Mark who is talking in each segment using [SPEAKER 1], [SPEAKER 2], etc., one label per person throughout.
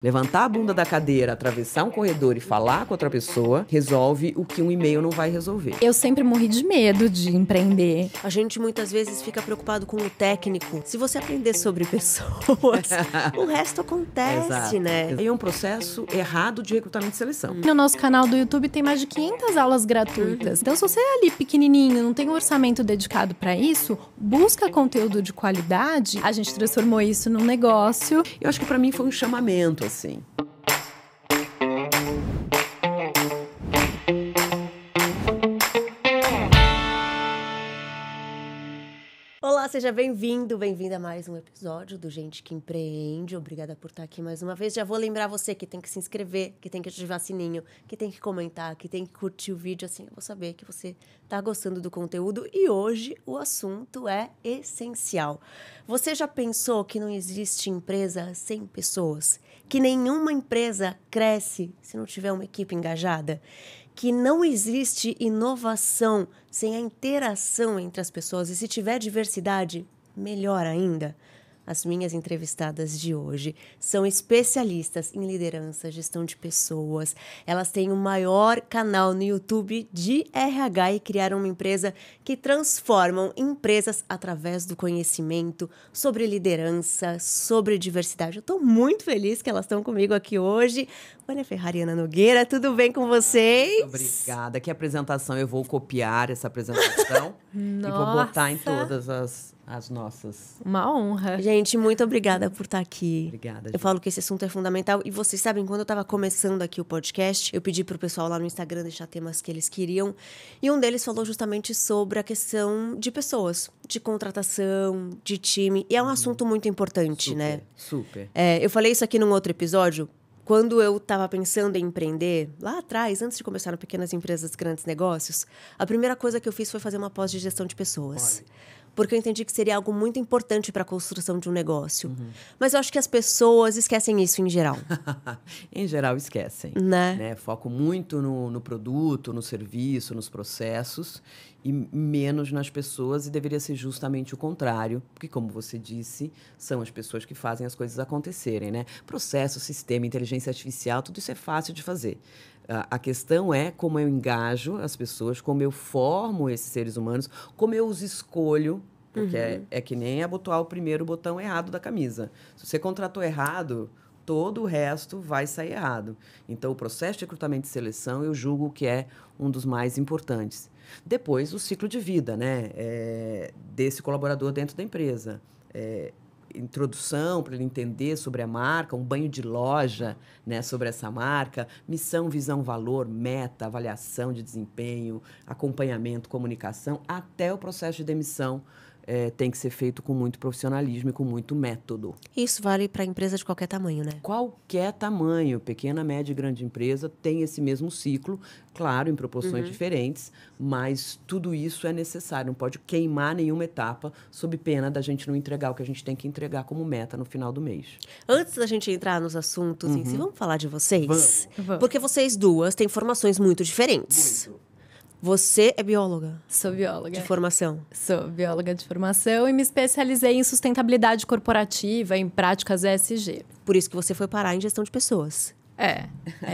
[SPEAKER 1] Levantar a bunda da cadeira, atravessar um corredor e falar com outra pessoa resolve o que um e-mail não vai resolver.
[SPEAKER 2] Eu sempre morri de medo de empreender.
[SPEAKER 3] A gente muitas vezes fica preocupado com o técnico. Se você aprender sobre pessoas, o resto acontece,
[SPEAKER 1] Exato.
[SPEAKER 3] né?
[SPEAKER 1] É um processo errado de recrutamento e seleção.
[SPEAKER 2] No nosso canal do YouTube tem mais de 500 aulas gratuitas. Então, se você é ali pequenininho, não tem um orçamento dedicado para isso, busca conteúdo de qualidade. A gente transformou isso num negócio.
[SPEAKER 1] Eu acho que para mim foi um chamamento, assim.
[SPEAKER 3] Olá, seja bem-vindo, bem-vinda a mais um episódio do Gente que Empreende. Obrigada por estar aqui mais uma vez. Já vou lembrar você que tem que se inscrever, que tem que ativar sininho, que tem que comentar, que tem que curtir o vídeo, assim eu vou saber que você está gostando do conteúdo. E hoje o assunto é essencial. Você já pensou que não existe empresa sem pessoas? Que nenhuma empresa cresce se não tiver uma equipe engajada? Que não existe inovação sem a interação entre as pessoas. E se tiver diversidade, melhor ainda. As minhas entrevistadas de hoje são especialistas em liderança, gestão de pessoas. Elas têm o maior canal no YouTube de RH e criaram uma empresa que transformam empresas através do conhecimento sobre liderança, sobre diversidade. Eu estou muito feliz que elas estão comigo aqui hoje. Vânia Ferrari e Ana Nogueira, tudo bem com vocês?
[SPEAKER 1] Obrigada. Que apresentação, eu vou copiar essa apresentação e vou botar em todas as nossas.
[SPEAKER 2] Uma honra.
[SPEAKER 3] Gente, muito obrigada por estar aqui.
[SPEAKER 1] Obrigada, gente.
[SPEAKER 3] Eu falo que esse assunto é fundamental. E vocês sabem, quando eu estava começando aqui o podcast, eu pedi pro pessoal lá no Instagram deixar temas que eles queriam. E um deles falou justamente sobre a questão de pessoas, de contratação, de time. E é um assunto muito importante, né?
[SPEAKER 1] Super.
[SPEAKER 3] Eu falei isso aqui num outro episódio. Quando eu estava pensando em empreender, lá atrás, antes de começar no Pequenas Empresas, Grandes Negócios, a primeira coisa que eu fiz foi fazer uma pós de gestão de pessoas.
[SPEAKER 1] Olha.
[SPEAKER 3] Porque eu entendi que seria algo muito importante para a construção de um negócio. Mas eu acho que as pessoas esquecem isso em geral.
[SPEAKER 1] Em geral, esquecem.
[SPEAKER 3] Né?
[SPEAKER 1] Foco muito no produto, no serviço, nos processos e menos nas pessoas, e deveria ser justamente o contrário, porque, como você disse, são as pessoas que fazem as coisas acontecerem, né? Processo, sistema, inteligência artificial, tudo isso é fácil de fazer. A questão é como eu engajo as pessoas, como eu formo esses seres humanos, como eu os escolho, porque é que nem abotoar o primeiro botão errado da camisa. Se você contratou errado, todo o resto vai sair errado. Então, o processo de recrutamento e seleção, eu julgo que é um dos mais importantes. Depois, o ciclo de vida, né? Desse colaborador dentro da empresa. Introdução para ele entender sobre a marca, um banho de loja, né, sobre essa marca, missão, visão, valor, meta, avaliação de desempenho, acompanhamento, comunicação, até o processo de demissão tem que ser feito com muito profissionalismo e com muito método.
[SPEAKER 3] Isso vale para empresa de qualquer tamanho, né?
[SPEAKER 1] Qualquer tamanho, pequena, média e grande empresa, tem esse mesmo ciclo, claro, em proporções diferentes, mas tudo isso é necessário, não pode queimar nenhuma etapa sob pena da gente não entregar o que a gente tem que entregar como meta no final do mês.
[SPEAKER 3] Antes da gente entrar nos assuntos em si, vamos falar de vocês?
[SPEAKER 2] Vamos.
[SPEAKER 3] Porque vocês duas têm formações muito diferentes.
[SPEAKER 1] Muito.
[SPEAKER 3] Você é bióloga
[SPEAKER 2] Sou bióloga.
[SPEAKER 3] de formação.
[SPEAKER 2] Sou bióloga de formação e me especializei em sustentabilidade corporativa, em práticas ESG.
[SPEAKER 3] Por isso que você foi parar em gestão de pessoas.
[SPEAKER 2] É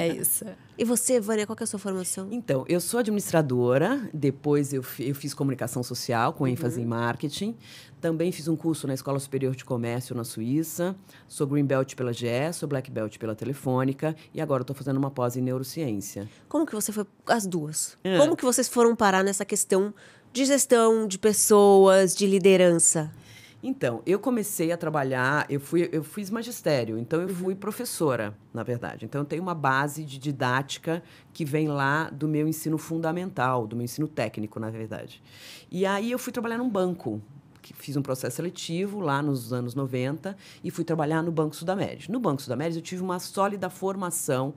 [SPEAKER 2] isso.
[SPEAKER 3] E você, Vânia, qual que é a sua formação?
[SPEAKER 1] Então, eu sou administradora, depois eu fiz comunicação social, com ênfase em marketing. Também fiz um curso na Escola Superior de Comércio, na Suíça. Sou Green Belt pela GE, sou Black Belt pela Telefônica. E agora estou fazendo uma pós em neurociência.
[SPEAKER 3] Como que você foi... As duas. Como que vocês foram parar nessa questão de gestão, de pessoas, de liderança?
[SPEAKER 1] Então, eu comecei a trabalhar, eu fiz magistério, então eu fui professora, na verdade. Então, eu tenho uma base de didática que vem lá do meu ensino fundamental, do meu ensino técnico, na verdade. E aí eu fui trabalhar num banco, fiz um processo seletivo lá nos anos 90 e fui trabalhar no Banco Sudameris. No Banco Sudameris eu tive uma sólida formação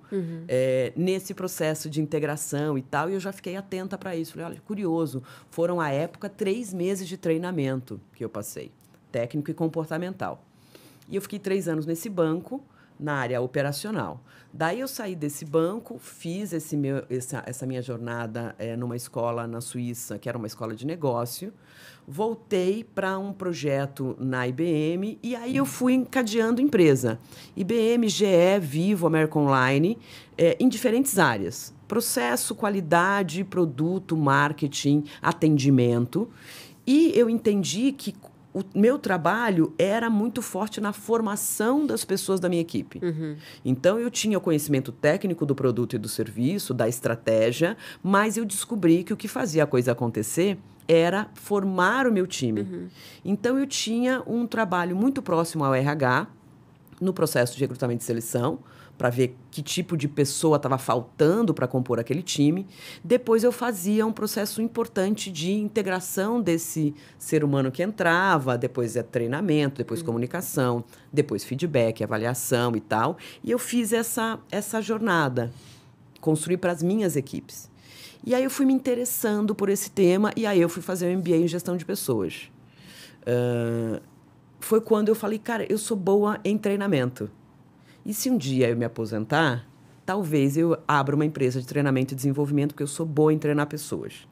[SPEAKER 1] nesse processo de integração e tal, e eu já fiquei atenta para isso. Falei, olha, curioso, foram à época 3 meses de treinamento que eu passei, técnico e comportamental. E eu fiquei 3 anos nesse banco, na área operacional. Daí eu saí desse banco, fiz essa minha jornada numa escola na Suíça, que era uma escola de negócio. Voltei para um projeto na IBM e aí eu fui encadeando empresa. IBM, GE, Vivo, American Online, em diferentes áreas. Processo, qualidade, produto, marketing, atendimento. E eu entendi que o meu trabalho era muito forte na formação das pessoas da minha equipe. Então, eu tinha o conhecimento técnico do produto e do serviço, da estratégia, mas eu descobri que o que fazia a coisa acontecer era formar o meu time. Então, eu tinha um trabalho muito próximo ao RH, no processo de recrutamento e seleção, para ver que tipo de pessoa estava faltando para compor aquele time. Depois eu fazia um processo importante de integração desse ser humano que entrava, depois treinamento, depois comunicação, depois feedback, avaliação e tal. E eu fiz essa jornada, construí para as minhas equipes. E aí eu fui me interessando por esse tema e aí eu fui fazer um MBA em gestão de pessoas. Foi quando eu falei, cara, eu sou boa em treinamento. E se um dia eu me aposentar, talvez eu abra uma empresa de treinamento e desenvolvimento, porque eu sou boa em treinar pessoas.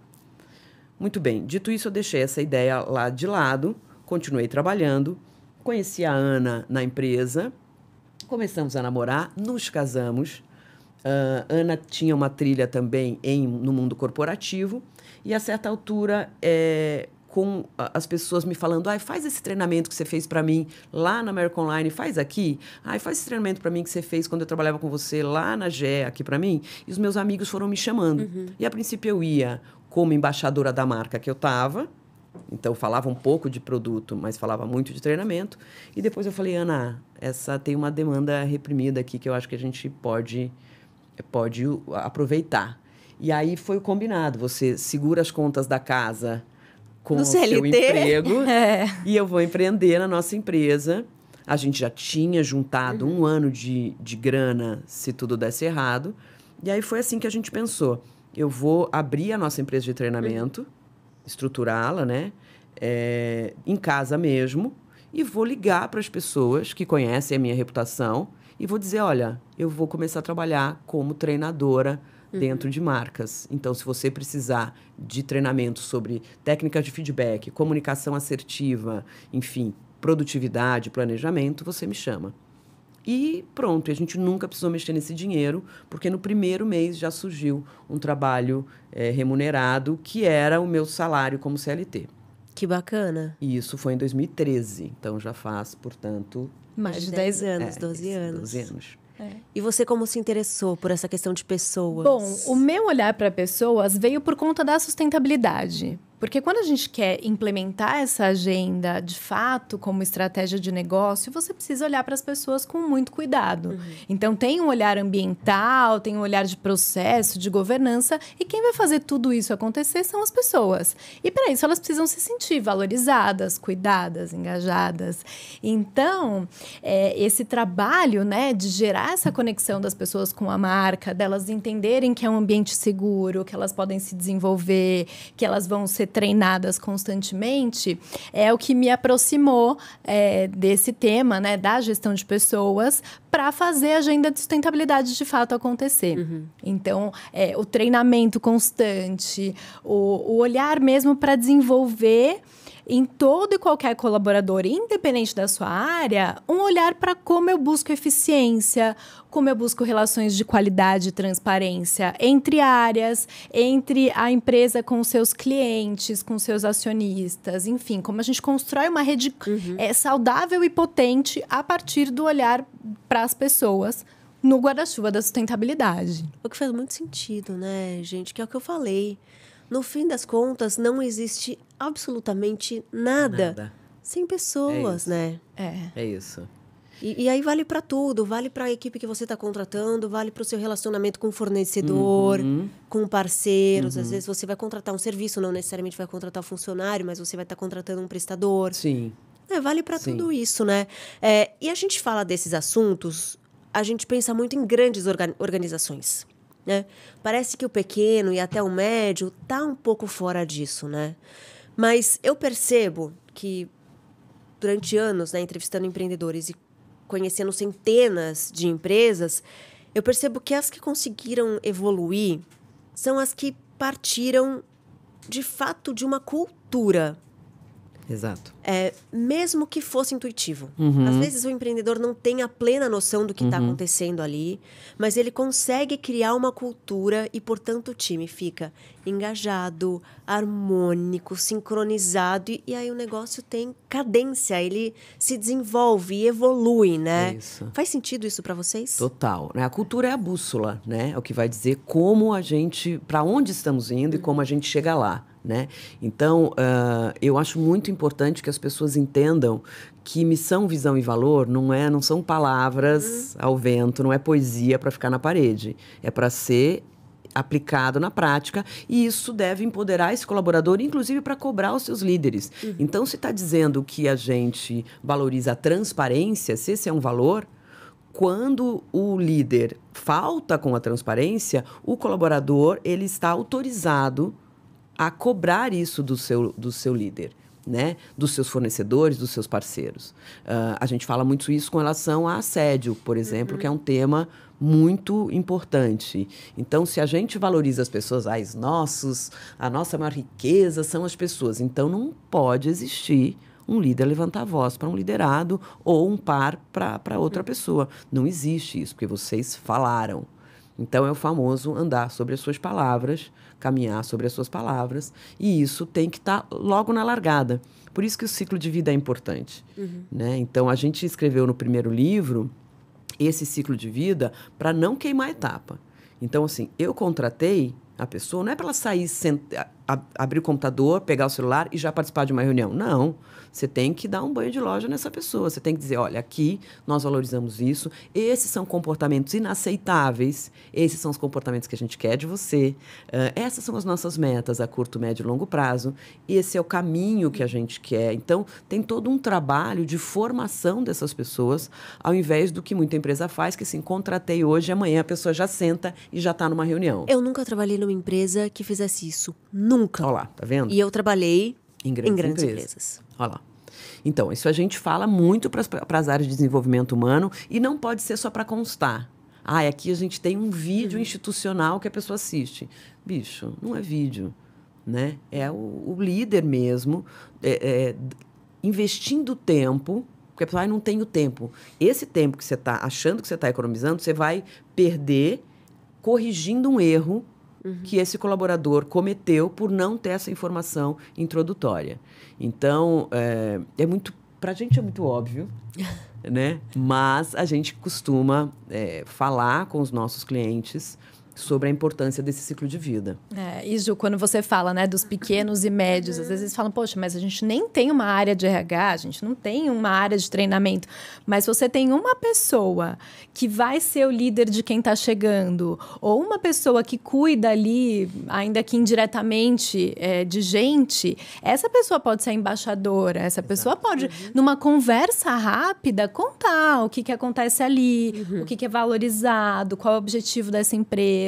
[SPEAKER 1] Muito bem, dito isso, eu deixei essa ideia lá de lado, continuei trabalhando, conheci a Ana na empresa, começamos a namorar, nos casamos. Ana tinha uma trilha também no mundo corporativo, e a certa altura, com as pessoas me falando, faz esse treinamento que você fez para mim lá na American Online, faz aqui. Faz esse treinamento para mim que você fez quando eu trabalhava com você lá na GE, aqui para mim. E os meus amigos foram me chamando. E, a princípio, eu ia como embaixadora da marca que eu estava. Então, eu falava um pouco de produto, mas falava muito de treinamento. E depois eu falei, Ana, tem uma demanda reprimida aqui que eu acho que a gente pode aproveitar. E aí foi o combinado. Você segura as contas da casa com o seu emprego e eu vou empreender na nossa empresa. A gente já tinha juntado um ano de grana se tudo desse errado. E aí foi assim que a gente pensou. Eu vou abrir a nossa empresa de treinamento, estruturá-la, né? Em casa mesmo, e vou ligar para as pessoas que conhecem a minha reputação e vou dizer, olha, eu vou começar a trabalhar como treinadora dentro de marcas. Então, se você precisar de treinamento sobre técnicas de feedback, comunicação assertiva, enfim, produtividade, planejamento, você me chama. E pronto, a gente nunca precisou mexer nesse dinheiro, porque no primeiro mês já surgiu um trabalho remunerado, que era o meu salário como CLT.
[SPEAKER 3] Que bacana.
[SPEAKER 1] E isso foi em 2013, então já faz, portanto...
[SPEAKER 3] Mais de 10 anos, 12 anos.
[SPEAKER 1] 12 anos.
[SPEAKER 3] E você como se interessou por essa questão de pessoas?
[SPEAKER 2] Bom, o meu olhar para pessoas veio por conta da sustentabilidade. Porque quando a gente quer implementar essa agenda de fato como estratégia de negócio, você precisa olhar para as pessoas com muito cuidado. Então, tem um olhar ambiental, tem um olhar de processo, de governança, e quem vai fazer tudo isso acontecer são as pessoas. E para isso, elas precisam se sentir valorizadas, cuidadas, engajadas. Então, esse trabalho, né, de gerar essa conexão das pessoas com a marca, delas entenderem que é um ambiente seguro, que elas podem se desenvolver, que elas vão ser treinadas constantemente, é o que me aproximou desse tema, né, da gestão de pessoas, para fazer a agenda de sustentabilidade de fato acontecer. Então, o treinamento constante, o olhar mesmo para desenvolver em todo e qualquer colaborador, independente da sua área, um olhar para como eu busco eficiência, como eu busco relações de qualidade e transparência entre áreas, entre a empresa com seus clientes, com seus acionistas, enfim, como a gente constrói uma rede saudável e potente a partir do olhar para as pessoas no guarda-chuva da sustentabilidade.
[SPEAKER 3] O que faz muito sentido, né, gente? Que é o que eu falei. No fim das contas, não existe absolutamente nada sem pessoas, né?
[SPEAKER 1] É isso.
[SPEAKER 3] E aí vale para tudo. Vale para a equipe que você está contratando, vale para o seu relacionamento com o fornecedor, com parceiros. Às vezes você vai contratar um serviço, não necessariamente vai contratar um funcionário, mas você vai estar contratando um prestador.
[SPEAKER 1] Sim.
[SPEAKER 3] Vale para tudo isso, né? E a gente fala desses assuntos, a gente pensa muito em grandes organizações. Né? Parece que o pequeno e até o médio tá um pouco fora disso, né? Mas eu percebo que durante anos, né, entrevistando empreendedores e conhecendo centenas de empresas, eu percebo que as que conseguiram evoluir são as que partiram, de fato, de uma cultura.
[SPEAKER 1] Exato.
[SPEAKER 3] Mesmo que fosse intuitivo.
[SPEAKER 1] Uhum.
[SPEAKER 3] Às vezes o empreendedor não tem a plena noção do que está acontecendo ali, mas ele consegue criar uma cultura e, portanto, o time fica engajado, harmônico, sincronizado e aí o negócio tem cadência, ele se desenvolve e evolui, né?
[SPEAKER 1] Isso.
[SPEAKER 3] Faz sentido isso para vocês?
[SPEAKER 1] Total. Né? A cultura é a bússola, né? É o que vai dizer como a gente, para onde estamos indo e como a gente chega lá. Né? Então, eu acho muito importante que as pessoas entendam que missão, visão e valor não são palavras ao vento, não é poesia para ficar na parede. É para ser aplicado na prática e isso deve empoderar esse colaborador, inclusive para cobrar os seus líderes. Então, se está dizendo que a gente valoriza a transparência, se esse é um valor, quando o líder falta com a transparência, o colaborador ele está autorizado a cobrar isso do seu líder, né? Dos seus fornecedores, dos seus parceiros. A gente fala muito isso com relação a assédio, por exemplo, que é um tema muito importante. Então, se a gente valoriza as pessoas, a nossa maior riqueza são as pessoas. Então, não pode existir um líder levantar a voz para um liderado ou um par para outra pessoa. Não existe isso, porque vocês falaram. Então, é o famoso andar sobre as suas palavras, caminhar sobre as suas palavras, e isso tem que estar logo na largada. Por isso que o ciclo de vida é importante. Né? Então, a gente escreveu no primeiro livro esse ciclo de vida para não queimar a etapa. Então, assim, eu contratei a pessoa, não é para ela sair, abrir o computador, pegar o celular e já participar de uma reunião. Não. Você tem que dar um banho de loja nessa pessoa. Você tem que dizer, olha, aqui nós valorizamos isso. Esses são comportamentos inaceitáveis. Esses são os comportamentos que a gente quer de você. Essas são as nossas metas a curto, médio e longo prazo. Esse é o caminho que a gente quer. Então, tem todo um trabalho de formação dessas pessoas, ao invés do que muita empresa faz, que assim, contratei hoje e amanhã a pessoa já senta e já está numa reunião.
[SPEAKER 3] Eu nunca trabalhei numa empresa que fizesse isso. Nunca.
[SPEAKER 1] Olha lá, tá vendo?
[SPEAKER 3] E eu trabalhei em grandes
[SPEAKER 1] empresas.
[SPEAKER 3] empresas.
[SPEAKER 1] Olha lá. Então, isso a gente fala muito para as áreas de desenvolvimento humano e não pode ser só para constar. Aqui a gente tem um vídeo institucional que a pessoa assiste. Bicho, não é vídeo, né? É o líder mesmo investindo tempo, porque a pessoa não tem o tempo. Esse tempo que você está achando que você está economizando, você vai perder corrigindo um erro que esse colaborador cometeu por não ter essa informação introdutória. Então, para a gente é muito óbvio, né? Mas a gente costuma falar com os nossos clientes sobre a importância desse ciclo de vida.
[SPEAKER 2] E Ju, quando você fala, né, dos pequenos e médios, às vezes eles falam, poxa, mas a gente nem tem uma área de RH, a gente não tem uma área de treinamento, mas você tem uma pessoa que vai ser o líder de quem está chegando, ou uma pessoa que cuida ali, ainda que indiretamente, de gente, essa pessoa pode ser a embaixadora, essa pessoa pode, numa conversa rápida, contar o que acontece ali, o que é valorizado, qual é o objetivo dessa empresa,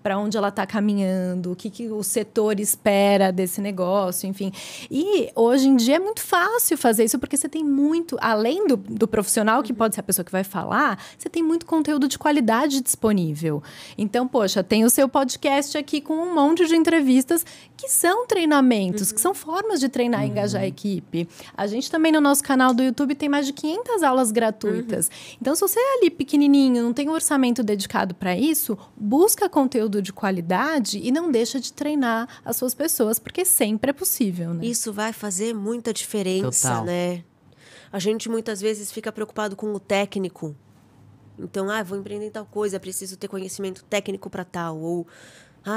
[SPEAKER 2] para onde ela está caminhando, o que o setor espera desse negócio, enfim. E hoje em dia é muito fácil fazer isso, porque você tem muito, além do profissional, que pode ser a pessoa que vai falar, você tem muito conteúdo de qualidade disponível. Então, poxa, tem o seu podcast aqui com um monte de entrevistas que são treinamentos, que são formas de treinar e engajar a equipe. A gente também, no nosso canal do YouTube, tem mais de 500 aulas gratuitas. Então, se você é ali pequenininho, não tem um orçamento dedicado para isso, busca conteúdo de qualidade e não deixa de treinar as suas pessoas, porque sempre é possível, né?
[SPEAKER 3] Isso vai fazer muita diferença,
[SPEAKER 1] Total.
[SPEAKER 3] né? A gente muitas vezes fica preocupado com o técnico. Então, vou empreender em tal coisa, preciso ter conhecimento técnico para tal. Ou,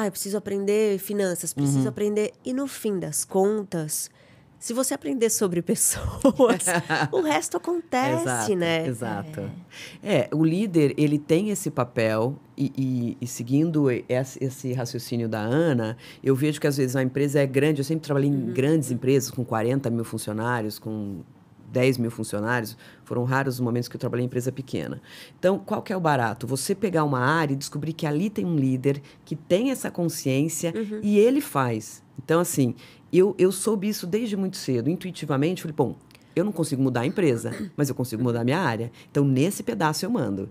[SPEAKER 3] eu preciso aprender finanças, preciso aprender... E no fim das contas, se você aprender sobre pessoas, o resto acontece,
[SPEAKER 1] Exato,
[SPEAKER 3] né?
[SPEAKER 1] Exato. O líder, ele tem esse papel e seguindo esse raciocínio da Ana, eu vejo que às vezes a empresa é grande, eu sempre trabalhei em grandes empresas com 40 mil funcionários, com 10 mil funcionários, foram raros os momentos que eu trabalhei em empresa pequena. Então, qual que é o barato? Você pegar uma área e descobrir que ali tem um líder que tem essa consciência e ele faz. Então, assim, eu soube isso desde muito cedo, intuitivamente, falei, bom, Eu não consigo mudar a empresa, mas eu consigo mudar a minha área. Então, nesse pedaço eu mando.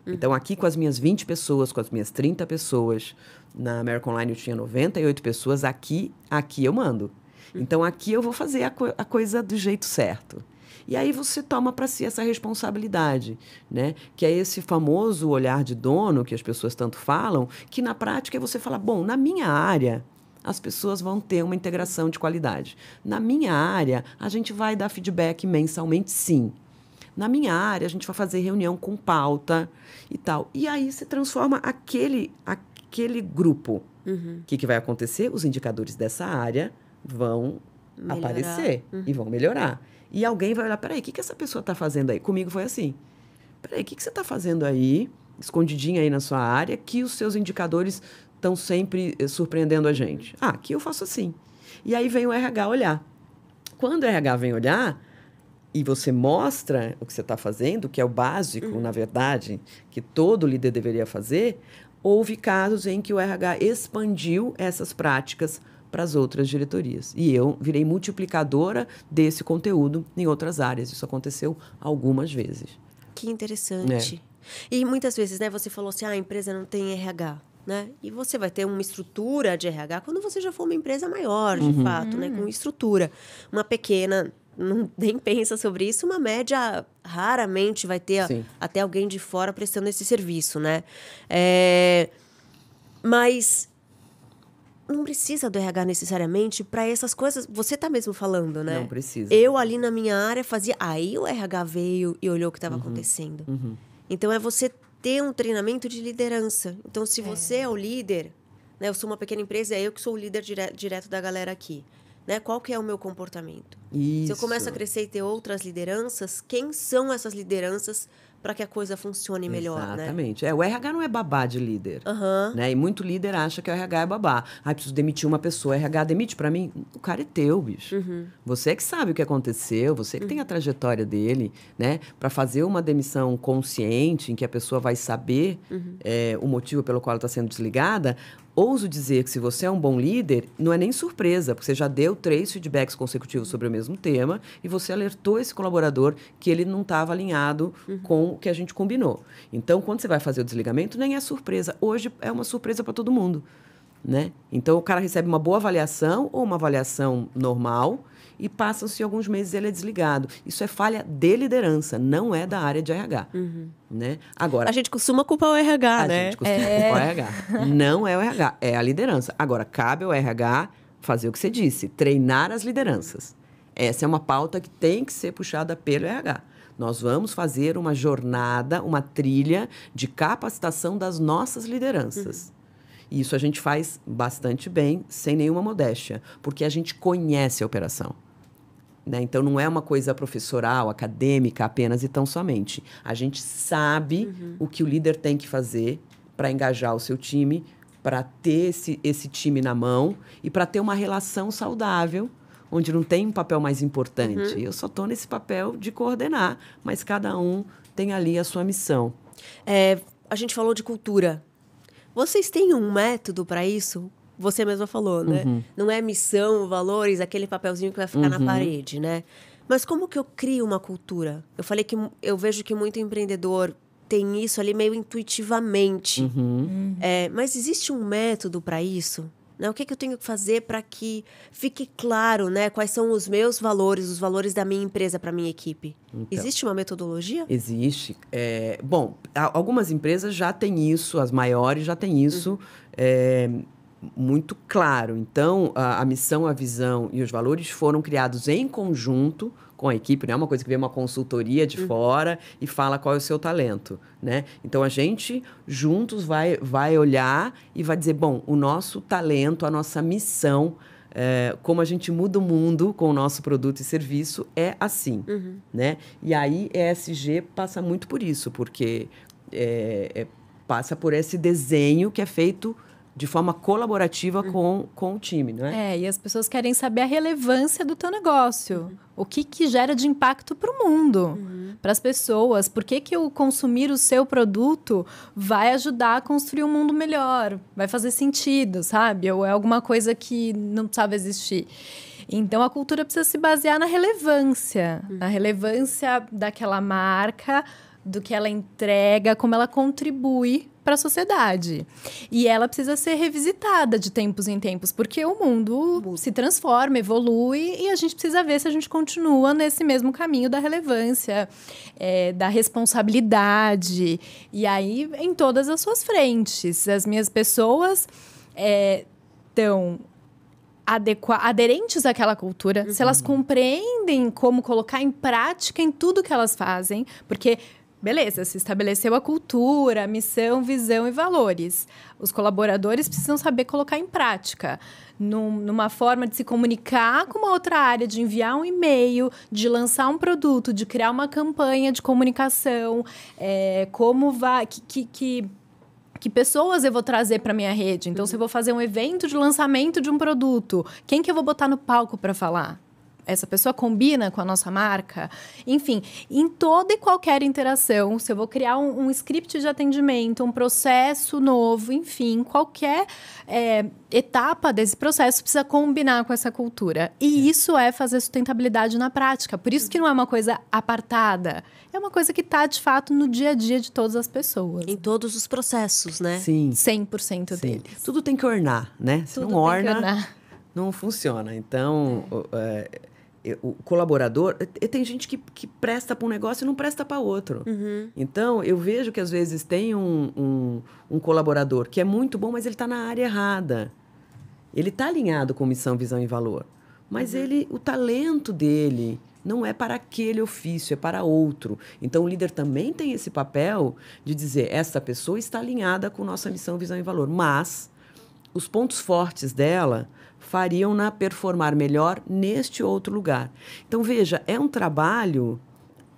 [SPEAKER 1] Então, aqui com as minhas 20 pessoas, com as minhas 30 pessoas, na American Online eu tinha 98 pessoas, aqui eu mando. Então, aqui eu vou fazer a coisa do jeito certo. E aí você toma para si essa responsabilidade, né? Que é esse famoso olhar de dono que as pessoas tanto falam, que na prática é você falar, bom, na minha área, as pessoas vão ter uma integração de qualidade. Na minha área, a gente vai dar feedback mensalmente, sim. Na minha área, a gente vai fazer reunião com pauta e tal. E aí se transforma aquele grupo. O que vai acontecer? Os indicadores dessa área vão aparecer e vão melhorar. E alguém vai olhar, peraí, o que essa pessoa está fazendo aí? Comigo foi assim. Peraí, o que você está fazendo aí, escondidinho aí na sua área, que os seus indicadores estão sempre surpreendendo a gente? Ah, aqui eu faço assim. E aí vem o RH olhar. Quando o RH vem olhar e você mostra o que você está fazendo, que é o básico, na verdade, que todo líder deveria fazer, houve casos em que o RH expandiu essas práticas para as outras diretorias. E eu virei multiplicadora desse conteúdo em outras áreas. Isso aconteceu algumas vezes.
[SPEAKER 3] Que interessante. E muitas vezes, né, você falou assim, a empresa não tem RH, né? E você vai ter uma estrutura de RH quando você já for uma empresa maior, de fato, né, com estrutura. Uma pequena, nem pensa sobre isso, uma média raramente vai ter até alguém de fora prestando esse serviço, né? Mas não precisa do RH necessariamente para essas coisas. Você está mesmo falando, né?
[SPEAKER 1] Não precisa.
[SPEAKER 3] Eu ali na minha área fazia... Aí o RH veio e olhou o que estava acontecendo. Então, é você ter um treinamento de liderança. Então, se você é o líder... Né, eu sou uma pequena empresa, é eu que sou o líder direto da galera aqui. Né? Qual que é o meu comportamento?
[SPEAKER 1] Isso.
[SPEAKER 3] Se eu começo a crescer e ter outras lideranças, quem são essas lideranças para que a coisa funcione melhor,
[SPEAKER 1] Exatamente. O RH não é babá de líder.
[SPEAKER 3] Uhum.
[SPEAKER 1] Né? E muito líder acha que o RH é babá. Preciso demitir uma pessoa. RH demite para mim? O cara é teu, bicho. Você é que sabe o que aconteceu, você que tem a trajetória dele, né? Para fazer uma demissão consciente, em que a pessoa vai saber o motivo pelo qual ela está sendo desligada. Ouso dizer que se você é um bom líder, não é nem surpresa, porque você já deu 3 feedbacks consecutivos sobre o mesmo tema e você alertou esse colaborador que ele não estava alinhado com o que a gente combinou. Então, quando você vai fazer o desligamento, nem é surpresa. Hoje é uma surpresa para todo mundo, né? Então, o cara recebe uma boa avaliação ou uma avaliação normal e passam-se alguns meses e ele é desligado. Isso é falha de liderança, não é da área de RH. Né? Agora,
[SPEAKER 3] a gente costuma culpar o RH, né?
[SPEAKER 1] A gente costuma culpar o RH. Não é o RH, é a liderança. Agora, cabe ao RH fazer o que você disse, treinar as lideranças. Essa é uma pauta que tem que ser puxada pelo RH. Nós vamos fazer uma jornada, uma trilha de capacitação das nossas lideranças. E isso a gente faz bastante bem, sem nenhuma modéstia, porque a gente conhece a operação. Né? Então, não é uma coisa professoral, acadêmica apenas e tão somente. A gente sabe o que o líder tem que fazer para engajar o seu time, para ter esse time na mão e para ter uma relação saudável, onde não tem um papel mais importante. Eu só estou nesse papel de coordenar, mas cada um tem ali a sua missão.
[SPEAKER 3] A gente falou de cultura. Vocês têm um método para isso? Você mesma falou, né? Não é missão, valores, aquele papelzinho que vai ficar na parede, né? Mas como que eu crio uma cultura? Eu falei que eu vejo que muito empreendedor tem isso ali meio intuitivamente. Mas existe um método para isso? Né? O que eu tenho que fazer para que fique claro, né? Quais são os meus valores, os valores da minha empresa para a minha equipe? Então, existe uma metodologia?
[SPEAKER 1] Existe. Bom, algumas empresas já têm isso, as maiores já têm isso muito claro. Então, a missão, a visão e os valores foram criados em conjunto com a equipe, não é uma coisa que vem uma consultoria de fora e fala qual é o seu talento, né? Então, a gente, juntos, vai olhar e vai dizer, bom, o nosso talento, a nossa missão, como a gente muda o mundo com o nosso produto e serviço, é assim, né? E aí, ESG passa muito por isso, porque passa por esse desenho que é feito de forma colaborativa com o time, não é?
[SPEAKER 2] E as pessoas querem saber a relevância do teu negócio. O que gera de impacto para o mundo, para as pessoas. Por que o consumir o seu produto vai ajudar a construir um mundo melhor? Vai fazer sentido, sabe? Ou é alguma coisa que não precisava existir. Então, a cultura precisa se basear na relevância daquela marca, do que ela entrega, como ela contribui para a sociedade. E ela precisa ser revisitada de tempos em tempos, porque o mundo se transforma, evolui, e a gente precisa ver se a gente continua nesse mesmo caminho da relevância, da responsabilidade, e aí em todas as suas frentes. As minhas pessoas estão aderentes àquela cultura, se elas compreendem como colocar em prática em tudo que elas fazem, porque... Beleza, se estabeleceu a cultura, a missão, visão e valores. Os colaboradores precisam saber colocar em prática, numa forma de se comunicar com uma outra área, de enviar um e-mail, de lançar um produto, de criar uma campanha de comunicação, como vai... Que pessoas eu vou trazer para minha rede? Então, se eu vou fazer um evento de lançamento de um produto, quem que eu vou botar no palco para falar? Essa pessoa combina com a nossa marca? Enfim, em toda e qualquer interação, se eu vou criar um script de atendimento, um processo novo, enfim, qualquer etapa desse processo precisa combinar com essa cultura. E isso é fazer sustentabilidade na prática. Por isso que não é uma coisa apartada. É uma coisa que está, de fato, no dia a dia de todas as pessoas.
[SPEAKER 3] Em todos os processos, né?
[SPEAKER 1] Sim.
[SPEAKER 2] 100% deles.
[SPEAKER 1] Tudo tem que ornar, né? Se
[SPEAKER 2] Tudo
[SPEAKER 1] não
[SPEAKER 2] tem que
[SPEAKER 1] orna,
[SPEAKER 2] ornar.
[SPEAKER 1] não funciona. Então, o colaborador... Tem gente que presta para um negócio e não presta para outro. Então, eu vejo que, às vezes, tem um colaborador que é muito bom, mas ele está na área errada. Ele está alinhado com missão, visão e valor. Mas o talento dele não é para aquele ofício, é para outro. Então, o líder também tem esse papel de dizer, essa pessoa está alinhada com nossa missão, visão e valor. Mas os pontos fortes dela fariam-na performar melhor neste outro lugar. Então, veja, é um trabalho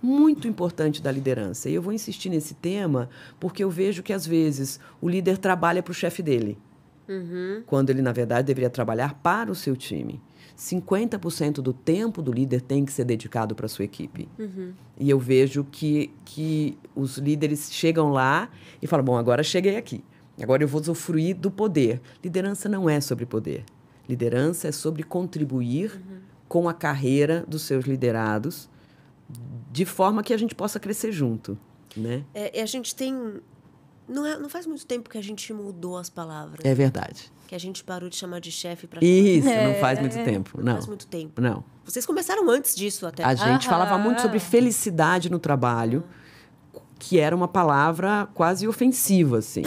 [SPEAKER 1] muito importante da liderança. E eu vou insistir nesse tema porque eu vejo que, às vezes, o líder trabalha para o chefe dele, quando ele, na verdade, deveria trabalhar para o seu time. 50% do tempo do líder tem que ser dedicado para a sua equipe. E eu vejo que os líderes chegam lá e falam, bom, agora cheguei aqui. Agora eu vou usufruir do poder. Liderança não é sobre poder. Liderança é sobre contribuir com a carreira dos seus liderados de forma que a gente possa crescer junto, né?
[SPEAKER 3] A gente tem... Não faz muito tempo que a gente mudou as palavras.
[SPEAKER 1] É verdade.
[SPEAKER 3] Que a gente parou de chamar de chefe para...
[SPEAKER 1] Isso, não faz muito tempo.
[SPEAKER 3] Não faz muito tempo.
[SPEAKER 1] Não.
[SPEAKER 3] Vocês começaram antes disso até.
[SPEAKER 1] A gente falava muito sobre felicidade no trabalho, que era uma palavra quase ofensiva, assim,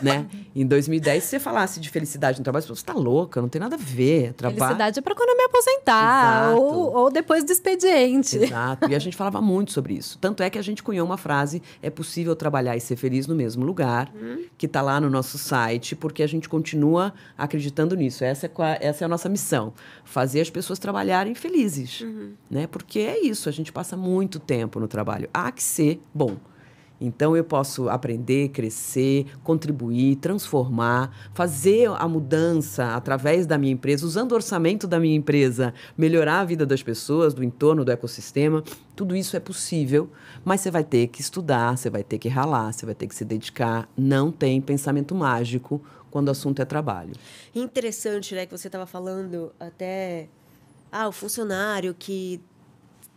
[SPEAKER 1] né? Em 2010, se você falasse de felicidade no trabalho, você está louca, não tem nada a ver.
[SPEAKER 2] Felicidade é para quando eu me aposentar, ou depois do expediente.
[SPEAKER 1] Exato, e a gente falava muito sobre isso. Tanto é que a gente cunhou uma frase, é possível trabalhar e ser feliz no mesmo lugar, que está lá no nosso site, porque a gente continua acreditando nisso. Essa é a nossa missão, fazer as pessoas trabalharem felizes, né? Porque é isso, a gente passa muito tempo no trabalho. Há que ser bom. Então, eu posso aprender, crescer, contribuir, transformar, fazer a mudança através da minha empresa, usando o orçamento da minha empresa, melhorar a vida das pessoas, do entorno, do ecossistema. Tudo isso é possível, mas você vai ter que estudar, você vai ter que ralar, você vai ter que se dedicar. Não tem pensamento mágico quando o assunto é trabalho.
[SPEAKER 3] Interessante, né, que você estava falando até... o funcionário que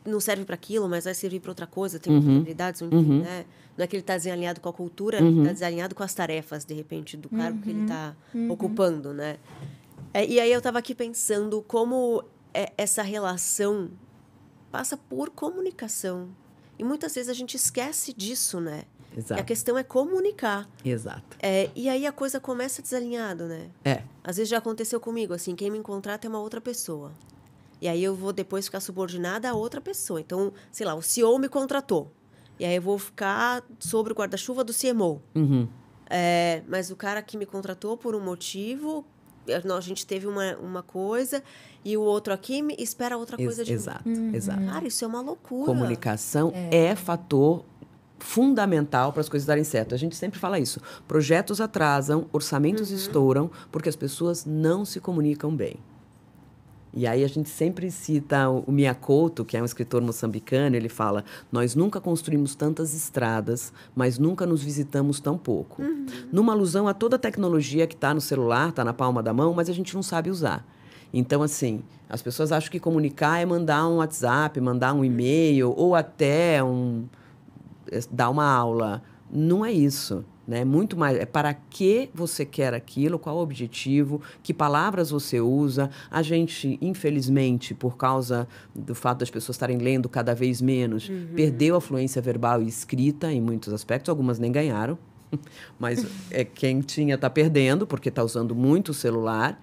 [SPEAKER 3] não serve para aquilo, mas vai servir para outra coisa, tem habilidades, né? Não é que ele está desalinhado com a cultura, ele está desalinhado com as tarefas, de repente, do cargo que ele está ocupando, né? E aí eu estava aqui pensando como essa relação passa por comunicação. E muitas vezes a gente esquece disso, né?
[SPEAKER 1] Exato.
[SPEAKER 3] E a questão é comunicar.
[SPEAKER 1] Exato.
[SPEAKER 3] E aí a coisa começa desalinhado, né? Às vezes já aconteceu comigo, assim, quem me contrata é uma outra pessoa. E aí eu vou depois ficar subordinada a outra pessoa. Então, sei lá, o CEO me contratou. E aí eu vou ficar sobre o guarda-chuva do CMO. Mas o cara que me contratou por um motivo, a gente teve uma coisa, e o outro aqui espera outra coisa de mim.
[SPEAKER 1] Exato, exato.
[SPEAKER 3] Cara, isso é uma loucura.
[SPEAKER 1] Comunicação é fator fundamental para as coisas darem certo. A gente sempre fala isso. Projetos atrasam, orçamentos estouram, porque as pessoas não se comunicam bem. E aí a gente sempre cita o Mia Couto, que é um escritor moçambicano, ele fala, nós nunca construímos tantas estradas, mas nunca nos visitamos tão pouco. Numa alusão a toda a tecnologia que está no celular, está na palma da mão, mas a gente não sabe usar. Então, assim, as pessoas acham que comunicar é mandar um WhatsApp, mandar um e-mail ou até dar uma aula. Não é isso, né? Muito mais. É para que você quer aquilo, qual o objetivo, que palavras você usa. A gente, infelizmente, por causa do fato das pessoas estarem lendo cada vez menos, perdeu a fluência verbal e escrita em muitos aspectos. Algumas nem ganharam, mas quem tinha está perdendo, porque está usando muito o celular.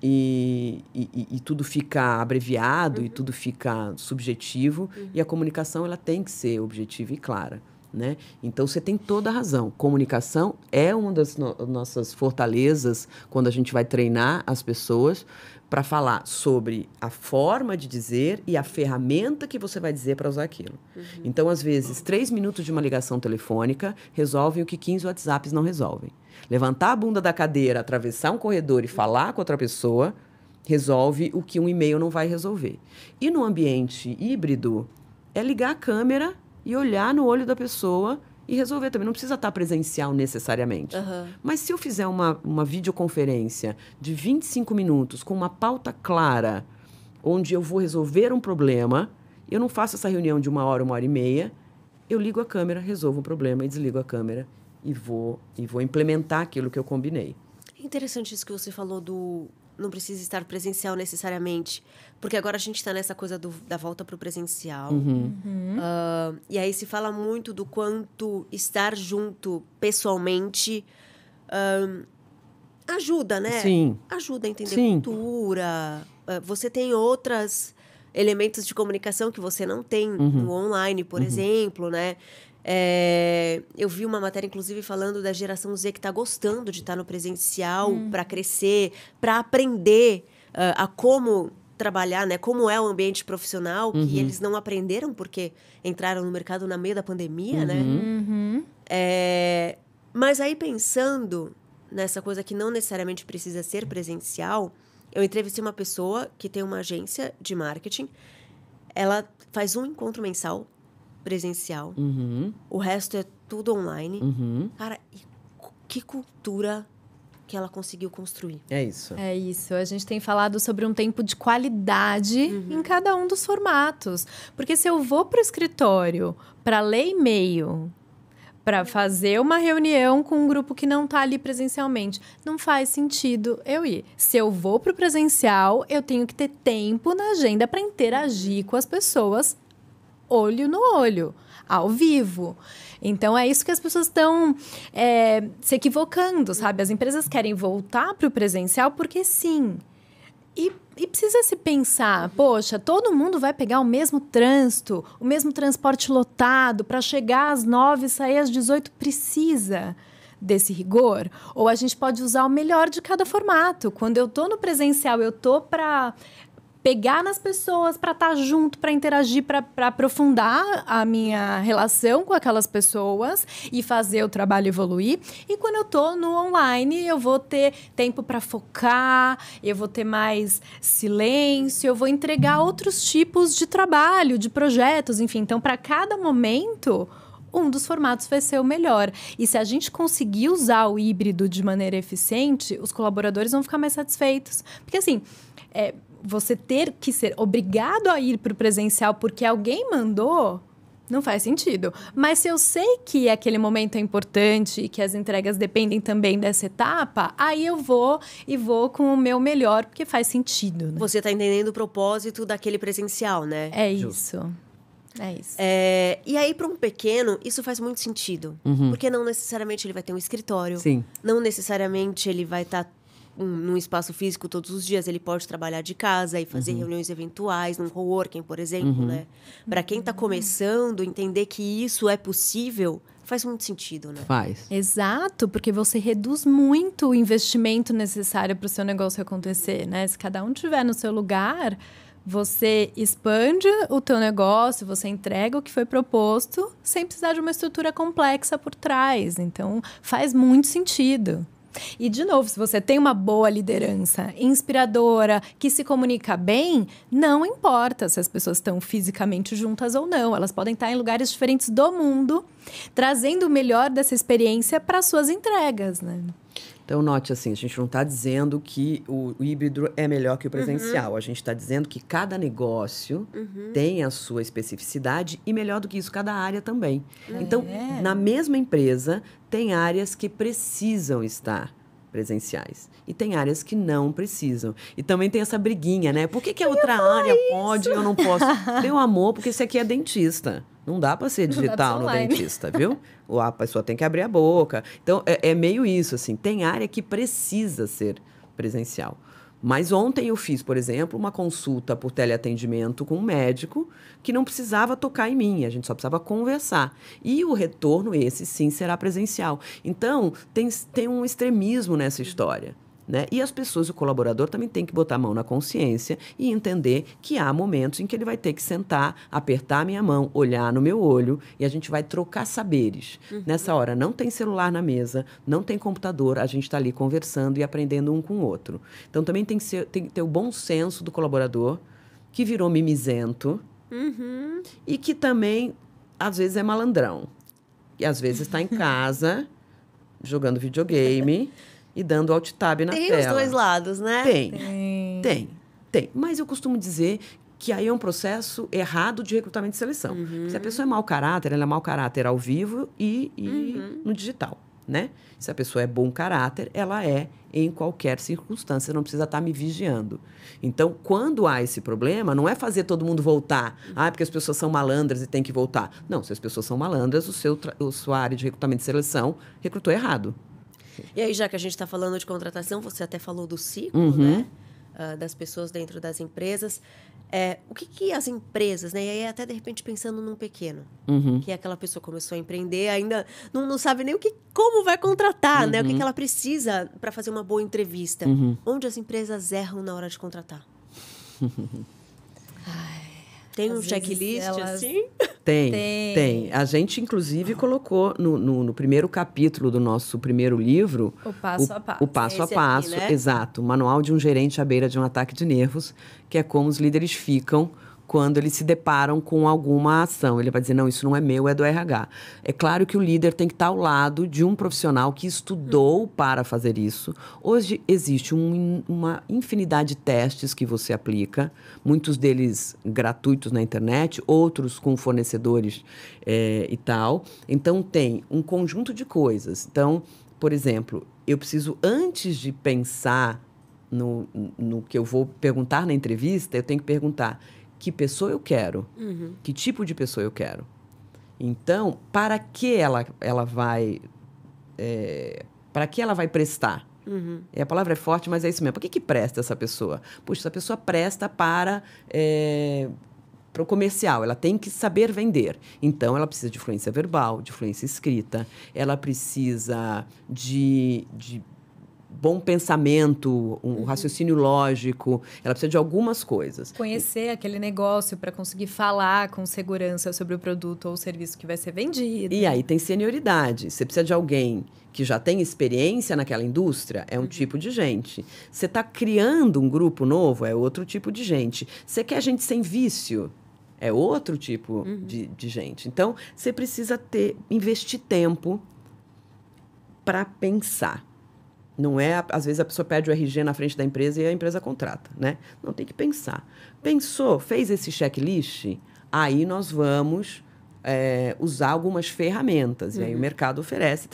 [SPEAKER 1] E tudo fica abreviado e tudo fica subjetivo. E a comunicação ela tem que ser objetiva e clara. Né? Então, você tem toda a razão. Comunicação é uma das nossas fortalezas quando a gente vai treinar as pessoas para falar sobre a forma de dizer e a ferramenta que você vai dizer para usar aquilo. Então, às vezes, 3 minutos de uma ligação telefônica resolvem o que 15 WhatsApps não resolvem. Levantar a bunda da cadeira, atravessar um corredor e falar com outra pessoa resolve o que um e-mail não vai resolver. E no ambiente híbrido, é ligar a câmera e olhar no olho da pessoa e resolver também. Não precisa estar presencial necessariamente. Mas se eu fizer uma videoconferência de 25 minutos com uma pauta clara, onde eu vou resolver um problema, eu não faço essa reunião de 1 hora, 1 hora e meia, eu ligo a câmera, resolvo o problema e desligo a câmera e vou implementar aquilo que eu combinei.
[SPEAKER 3] É interessante isso que você falou do... Não precisa estar presencial necessariamente. Porque agora a gente está nessa coisa da volta para o presencial. E aí se fala muito do quanto estar junto pessoalmente ajuda, né?
[SPEAKER 1] Sim.
[SPEAKER 3] Ajuda a entender
[SPEAKER 1] Sim.
[SPEAKER 3] cultura. Você tem outros elementos de comunicação que você não tem no online, por exemplo, né? Eu vi uma matéria, inclusive, falando da geração Z que está gostando de estar no presencial para crescer, para aprender a como trabalhar, né? Como é o ambiente profissional, que eles não aprenderam porque entraram no mercado na meio da pandemia, né? Mas aí, pensando nessa coisa que não necessariamente precisa ser presencial, eu entrevistei uma pessoa que tem uma agência de marketing. Ela faz um encontro mensal presencial. O resto é tudo online. Cara, e que cultura que ela conseguiu construir.
[SPEAKER 1] É isso.
[SPEAKER 2] É isso. A gente tem falado sobre um tempo de qualidade em cada um dos formatos. Porque se eu vou para o escritório para ler e-mail, para fazer uma reunião com um grupo que não está ali presencialmente, não faz sentido eu ir. Se eu vou para o presencial, eu tenho que ter tempo na agenda para interagir com as pessoas olho no olho, ao vivo. Então, é isso que as pessoas estão se equivocando, sabe? As empresas querem voltar para o presencial porque sim. E precisa se pensar, poxa, todo mundo vai pegar o mesmo trânsito, o mesmo transporte lotado para chegar às 9 e sair às 18, precisa desse rigor? Ou a gente pode usar o melhor de cada formato. Quando eu estou no presencial, eu estou para pegar nas pessoas, para estar junto, para interagir, para aprofundar a minha relação com aquelas pessoas e fazer o trabalho evoluir. E quando eu estou no online, eu vou ter tempo para focar, eu vou ter mais silêncio, eu vou entregar outros tipos de trabalho, de projetos, enfim. Então, para cada momento, um dos formatos vai ser o melhor. E se a gente conseguir usar o híbrido de maneira eficiente, os colaboradores vão ficar mais satisfeitos. Porque, assim, você ter que ser obrigado a ir para o presencial porque alguém mandou, não faz sentido. Mas se eu sei que aquele momento é importante e que as entregas dependem também dessa etapa, aí eu vou com o meu melhor, porque faz sentido, né?
[SPEAKER 3] Você está entendendo o propósito daquele presencial, né?
[SPEAKER 2] É isso. É isso.
[SPEAKER 3] E aí, para um pequeno, isso faz muito sentido. Porque não necessariamente ele vai ter um escritório.
[SPEAKER 1] Sim.
[SPEAKER 3] Não necessariamente ele vai estar num espaço físico todos os dias. Ele pode trabalhar de casa e fazer reuniões eventuais, num coworking, por exemplo, né? Para quem está começando, entender que isso é possível, faz muito sentido, né?
[SPEAKER 1] Faz.
[SPEAKER 2] Exato, porque você reduz muito o investimento necessário para o seu negócio acontecer, né? Se cada um tiver no seu lugar, você expande o teu negócio, você entrega o que foi proposto, sem precisar de uma estrutura complexa por trás. Então, faz muito sentido. E, de novo, se você tem uma boa liderança inspiradora, que se comunica bem, não importa se as pessoas estão fisicamente juntas ou não. Elas podem estar em lugares diferentes do mundo, trazendo o melhor dessa experiência para as suas entregas, né?
[SPEAKER 1] Então, note assim, a gente não está dizendo que o híbrido é melhor que o presencial. A gente está dizendo que cada negócio tem a sua especificidade e, melhor do que isso, cada área também. Então, na mesma empresa, tem áreas que precisam estar presenciais. E tem áreas que não precisam. E também tem essa briguinha, né? Por que a outra área pode e eu não posso? Meu amor, porque esse aqui é dentista. Não dá para ser digital no dentista, viu? Ou a pessoa tem que abrir a boca. Então, é meio isso, assim. Tem área que precisa ser presencial. Mas ontem eu fiz, por exemplo, uma consulta por teleatendimento com um médico que não precisava tocar em mim, a gente só precisava conversar. E o retorno, esse sim, será presencial. Então, tem um extremismo nessa história. Né? E as pessoas, o colaborador também tem que botar a mão na consciência e entender que há momentos em que ele vai ter que sentar, apertar a minha mão, olhar no meu olho e a gente vai trocar saberes. Nessa hora não tem celular na mesa, não tem computador, a gente está ali conversando e aprendendo um com o outro. Então também tem que ter o bom senso do colaborador que virou mimizento e que também às vezes é malandrão. E às vezes está em casa jogando videogame e dando alt tab na tela.
[SPEAKER 3] Tem os dois lados, né?
[SPEAKER 1] Tem. Mas eu costumo dizer que aí é um processo errado de recrutamento e seleção. Se a pessoa é mau caráter, ela é mau caráter ao vivo e no digital, né? Se a pessoa é bom caráter, ela é em qualquer circunstância, não precisa estar me vigiando. Então, quando há esse problema, não é fazer todo mundo voltar. Porque as pessoas são malandras e tem que voltar. Não, se as pessoas são malandras, sua área de recrutamento e seleção recrutou errado.
[SPEAKER 3] E aí, já que a gente está falando de contratação, você até falou do ciclo, né? Das pessoas dentro das empresas. O que as empresas, né? E aí, até de repente, pensando num pequeno, que aquela pessoa começou a empreender, ainda não sabe nem como vai contratar, né? O que ela precisa para fazer uma boa entrevista. Onde as empresas erram na hora de contratar? Tem um checklist assim?
[SPEAKER 1] Tem. A gente, inclusive, colocou no primeiro capítulo do nosso primeiro livro...
[SPEAKER 2] O passo a passo.
[SPEAKER 1] O passo a
[SPEAKER 3] Esse
[SPEAKER 1] passo,
[SPEAKER 3] aqui, né?
[SPEAKER 1] Exato. O manual de um gerente à beira de um ataque de nervos, que é como os líderes ficam quando eles se deparam com alguma ação. Ele vai dizer, não, isso não é meu, é do RH. É claro que o líder tem que estar ao lado de um profissional que estudou para fazer isso. Hoje existe uma infinidade de testes que você aplica, muitos deles gratuitos na internet, outros com fornecedores e tal. Então, tem um conjunto de coisas. Então, por exemplo, eu preciso, antes de pensar no que eu vou perguntar na entrevista, eu tenho que perguntar... Que pessoa eu quero? Que tipo de pessoa eu quero? Então, para que ela vai... para que ela vai prestar? A palavra é forte, mas é isso mesmo. Para que presta essa pessoa? Puxa, essa pessoa presta para o comercial. Ela tem que saber vender. Então, ela precisa de fluência verbal, de fluência escrita. Ela precisa de bom pensamento, um raciocínio lógico. Ela precisa de algumas coisas.
[SPEAKER 2] Conhecer aquele negócio para conseguir falar com segurança sobre o produto ou o serviço que vai ser vendido.
[SPEAKER 1] E aí tem senioridade. Você precisa de alguém que já tem experiência naquela indústria, é um tipo de gente. Você está criando um grupo novo, é outro tipo de gente. Você quer gente sem vício, é outro tipo de gente. Então, você precisa investir tempo para pensar. Não é, às vezes a pessoa pede o RG na frente da empresa e a empresa contrata, né? Não, tem que pensar. Pensou, fez esse checklist, aí nós vamos usar algumas ferramentas. E aí o mercado oferece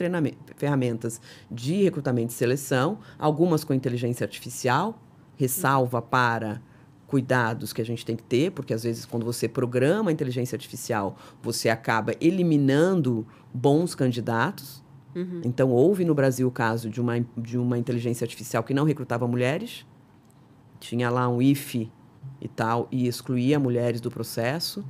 [SPEAKER 1] ferramentas de recrutamento e seleção, algumas com inteligência artificial, ressalva para cuidados que a gente tem que ter, porque às vezes quando você programa a inteligência artificial, você acaba eliminando bons candidatos. Então, houve no Brasil o caso de uma inteligência artificial que não recrutava mulheres. Tinha lá um IF e tal, e excluía mulheres do processo.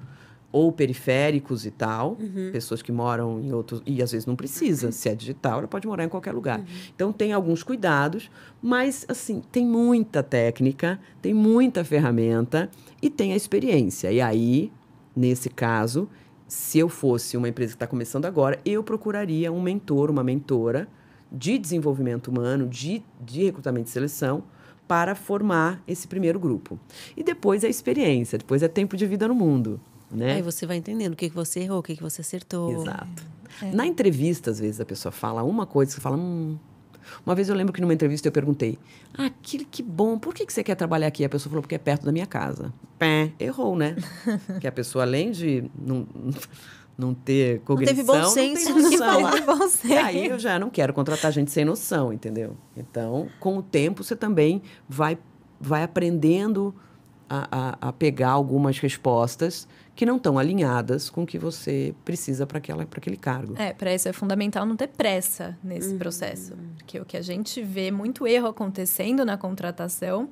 [SPEAKER 1] Ou periféricos e tal, pessoas que moram em outros... E, às vezes, não precisa. Se é digital, ela pode morar em qualquer lugar. Então, tem alguns cuidados, mas, assim, tem muita técnica, tem muita ferramenta e tem a experiência. E aí, nesse caso... Se eu fosse uma empresa que está começando agora, eu procuraria um mentor, uma mentora de desenvolvimento humano, de recrutamento e seleção, para formar esse primeiro grupo. E depois a experiência, depois é tempo de vida no mundo, né?
[SPEAKER 3] Aí você vai entendendo o que você errou, o que você acertou.
[SPEAKER 1] Exato. Na entrevista, às vezes, a pessoa fala uma coisa, você fala... Uma vez eu lembro que numa entrevista eu perguntei, que bom, por que você quer trabalhar aqui? A pessoa falou, porque é perto da minha casa. Errou, né? Que a pessoa, além de não ter cognição,
[SPEAKER 3] não teve bom senso,
[SPEAKER 1] não tem noção.
[SPEAKER 2] Não teve bom senso.
[SPEAKER 1] E aí eu já não quero contratar gente sem noção, entendeu? Então, com o tempo, você também vai aprendendo a pegar algumas respostas que não estão alinhadas com o que você precisa para aquele cargo.
[SPEAKER 2] Para isso é fundamental não ter pressa nesse processo. Porque o que a gente vê muito erro acontecendo na contratação,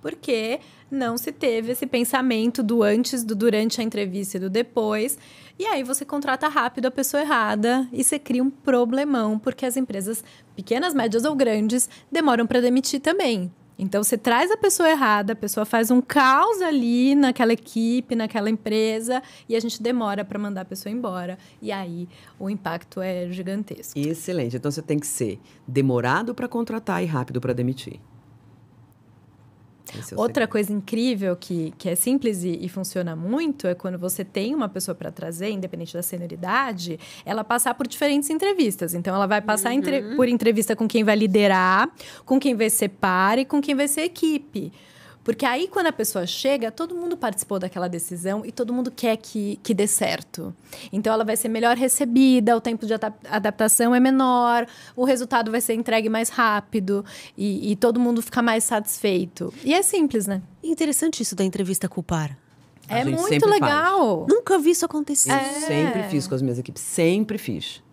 [SPEAKER 2] porque não se teve esse pensamento do antes, do durante a entrevista e do depois. E aí você contrata rápido a pessoa errada e você cria um problemão, porque as empresas, pequenas, médias ou grandes, demoram para demitir também. Então, você traz a pessoa errada, a pessoa faz um caos ali naquela equipe, naquela empresa, e a gente demora para mandar a pessoa embora. E aí, o impacto é gigantesco.
[SPEAKER 1] Excelente. Então, você tem que ser demorado para contratar e rápido para demitir.
[SPEAKER 2] Outra coisa incrível que é simples e funciona muito é quando você tem uma pessoa para trazer, independente da senioridade, ela passar por diferentes entrevistas. Então, ela vai passar por entrevista com quem vai liderar, com quem vai ser par e com quem vai ser equipe. Porque aí, quando a pessoa chega, todo mundo participou daquela decisão e todo mundo quer que dê certo. Então, ela vai ser melhor recebida, o tempo de adaptação é menor, o resultado vai ser entregue mais rápido e todo mundo fica mais satisfeito. E é simples, né?
[SPEAKER 3] Interessante isso da entrevista com o par.
[SPEAKER 2] É muito legal.
[SPEAKER 3] Nunca vi isso acontecer.
[SPEAKER 1] Eu sempre fiz com as minhas equipes. Sempre fiz.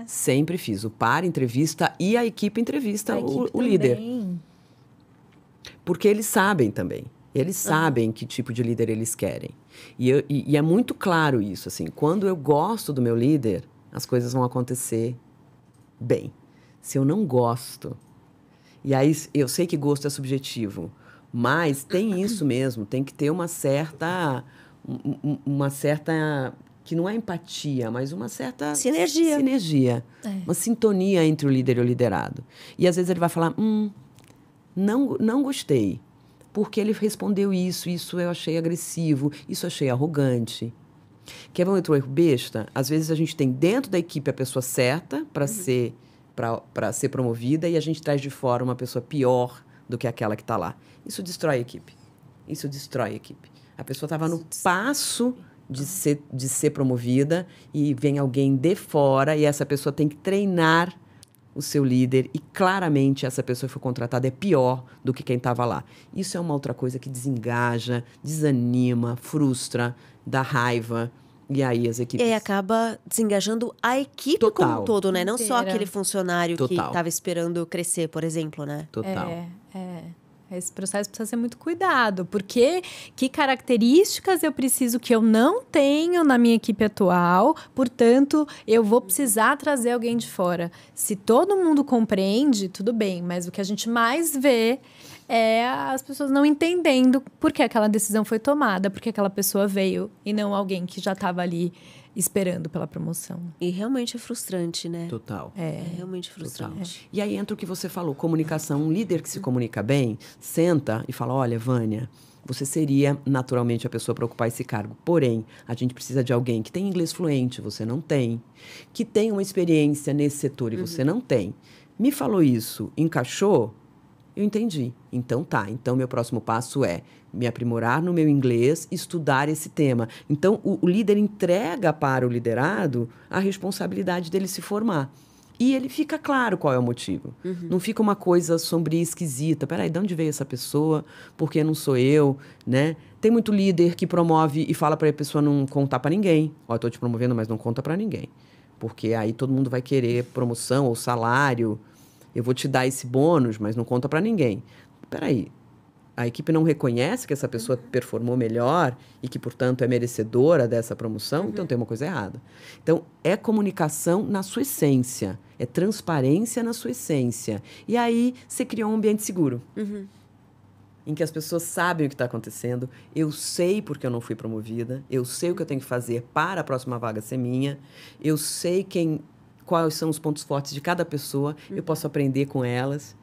[SPEAKER 1] Sempre fiz. O par entrevista e a equipe entrevista o líder. Porque eles sabem também. Eles sabem que tipo de líder eles querem. E é muito claro isso, assim. Quando eu gosto do meu líder, as coisas vão acontecer bem. Se eu não gosto... E aí, eu sei que gosto é subjetivo, mas tem isso mesmo. Tem que ter uma certa... que não é empatia, mas uma certa... Sinergia. Uma sintonia entre o líder e o liderado. E às vezes ele vai falar... Não gostei, porque ele respondeu isso eu achei agressivo, isso eu achei arrogante. Quer ver um outro erro besta? Às vezes a gente tem dentro da equipe a pessoa certa para ser promovida e a gente traz de fora uma pessoa pior do que aquela que está lá. Isso destrói a equipe. A pessoa estava no passo de ser promovida e vem alguém de fora e essa pessoa tem que treinar o seu líder e claramente essa pessoa que foi contratada é pior do que quem estava lá. Isso é uma outra coisa que desengaja, desanima, frustra, dá raiva. E aí as equipes...
[SPEAKER 3] E aí acaba desengajando a equipe como um todo, né? Não só aquele funcionário que estava esperando crescer, por exemplo, né?
[SPEAKER 1] Total.
[SPEAKER 2] Esse processo precisa ser muito cuidado, porque que características eu preciso que eu não tenho na minha equipe atual, portanto, eu vou precisar trazer alguém de fora. Se todo mundo compreende, tudo bem, mas o que a gente mais vê é as pessoas não entendendo por que aquela decisão foi tomada, por que aquela pessoa veio e não alguém que já estava ali esperando pela promoção.
[SPEAKER 3] E realmente é frustrante, né?
[SPEAKER 1] Total.
[SPEAKER 3] É realmente frustrante.
[SPEAKER 1] E aí entra o que você falou, comunicação. Um líder que se comunica bem, senta e fala, olha, Vânia, você seria naturalmente a pessoa para ocupar esse cargo. Porém, a gente precisa de alguém que tem inglês fluente, você não tem. Que tem uma experiência nesse setor e você não tem. Me falou isso, encaixou? Eu entendi. Então tá. Então, meu próximo passo é me aprimorar no meu inglês, estudar esse tema. Então, o líder entrega para o liderado a responsabilidade dele se formar. E ele fica claro qual é o motivo. Não fica uma coisa sombria, esquisita. Peraí, de onde veio essa pessoa? Por que não sou eu? Né? Tem muito líder que promove e fala para a pessoa não contar para ninguém. Ó, eu tô te promovendo, mas não conta para ninguém. Porque aí todo mundo vai querer promoção ou salário. Eu vou te dar esse bônus, mas não conta para ninguém. Peraí, a equipe não reconhece que essa pessoa performou melhor e que, portanto, é merecedora dessa promoção, então tem uma coisa errada. Então, é comunicação na sua essência, é transparência na sua essência. E aí, você criou um ambiente seguro, em que as pessoas sabem o que está acontecendo, eu sei porque eu não fui promovida, eu sei o que eu tenho que fazer para a próxima vaga ser minha, eu sei quais são os pontos fortes de cada pessoa, eu posso aprender com elas.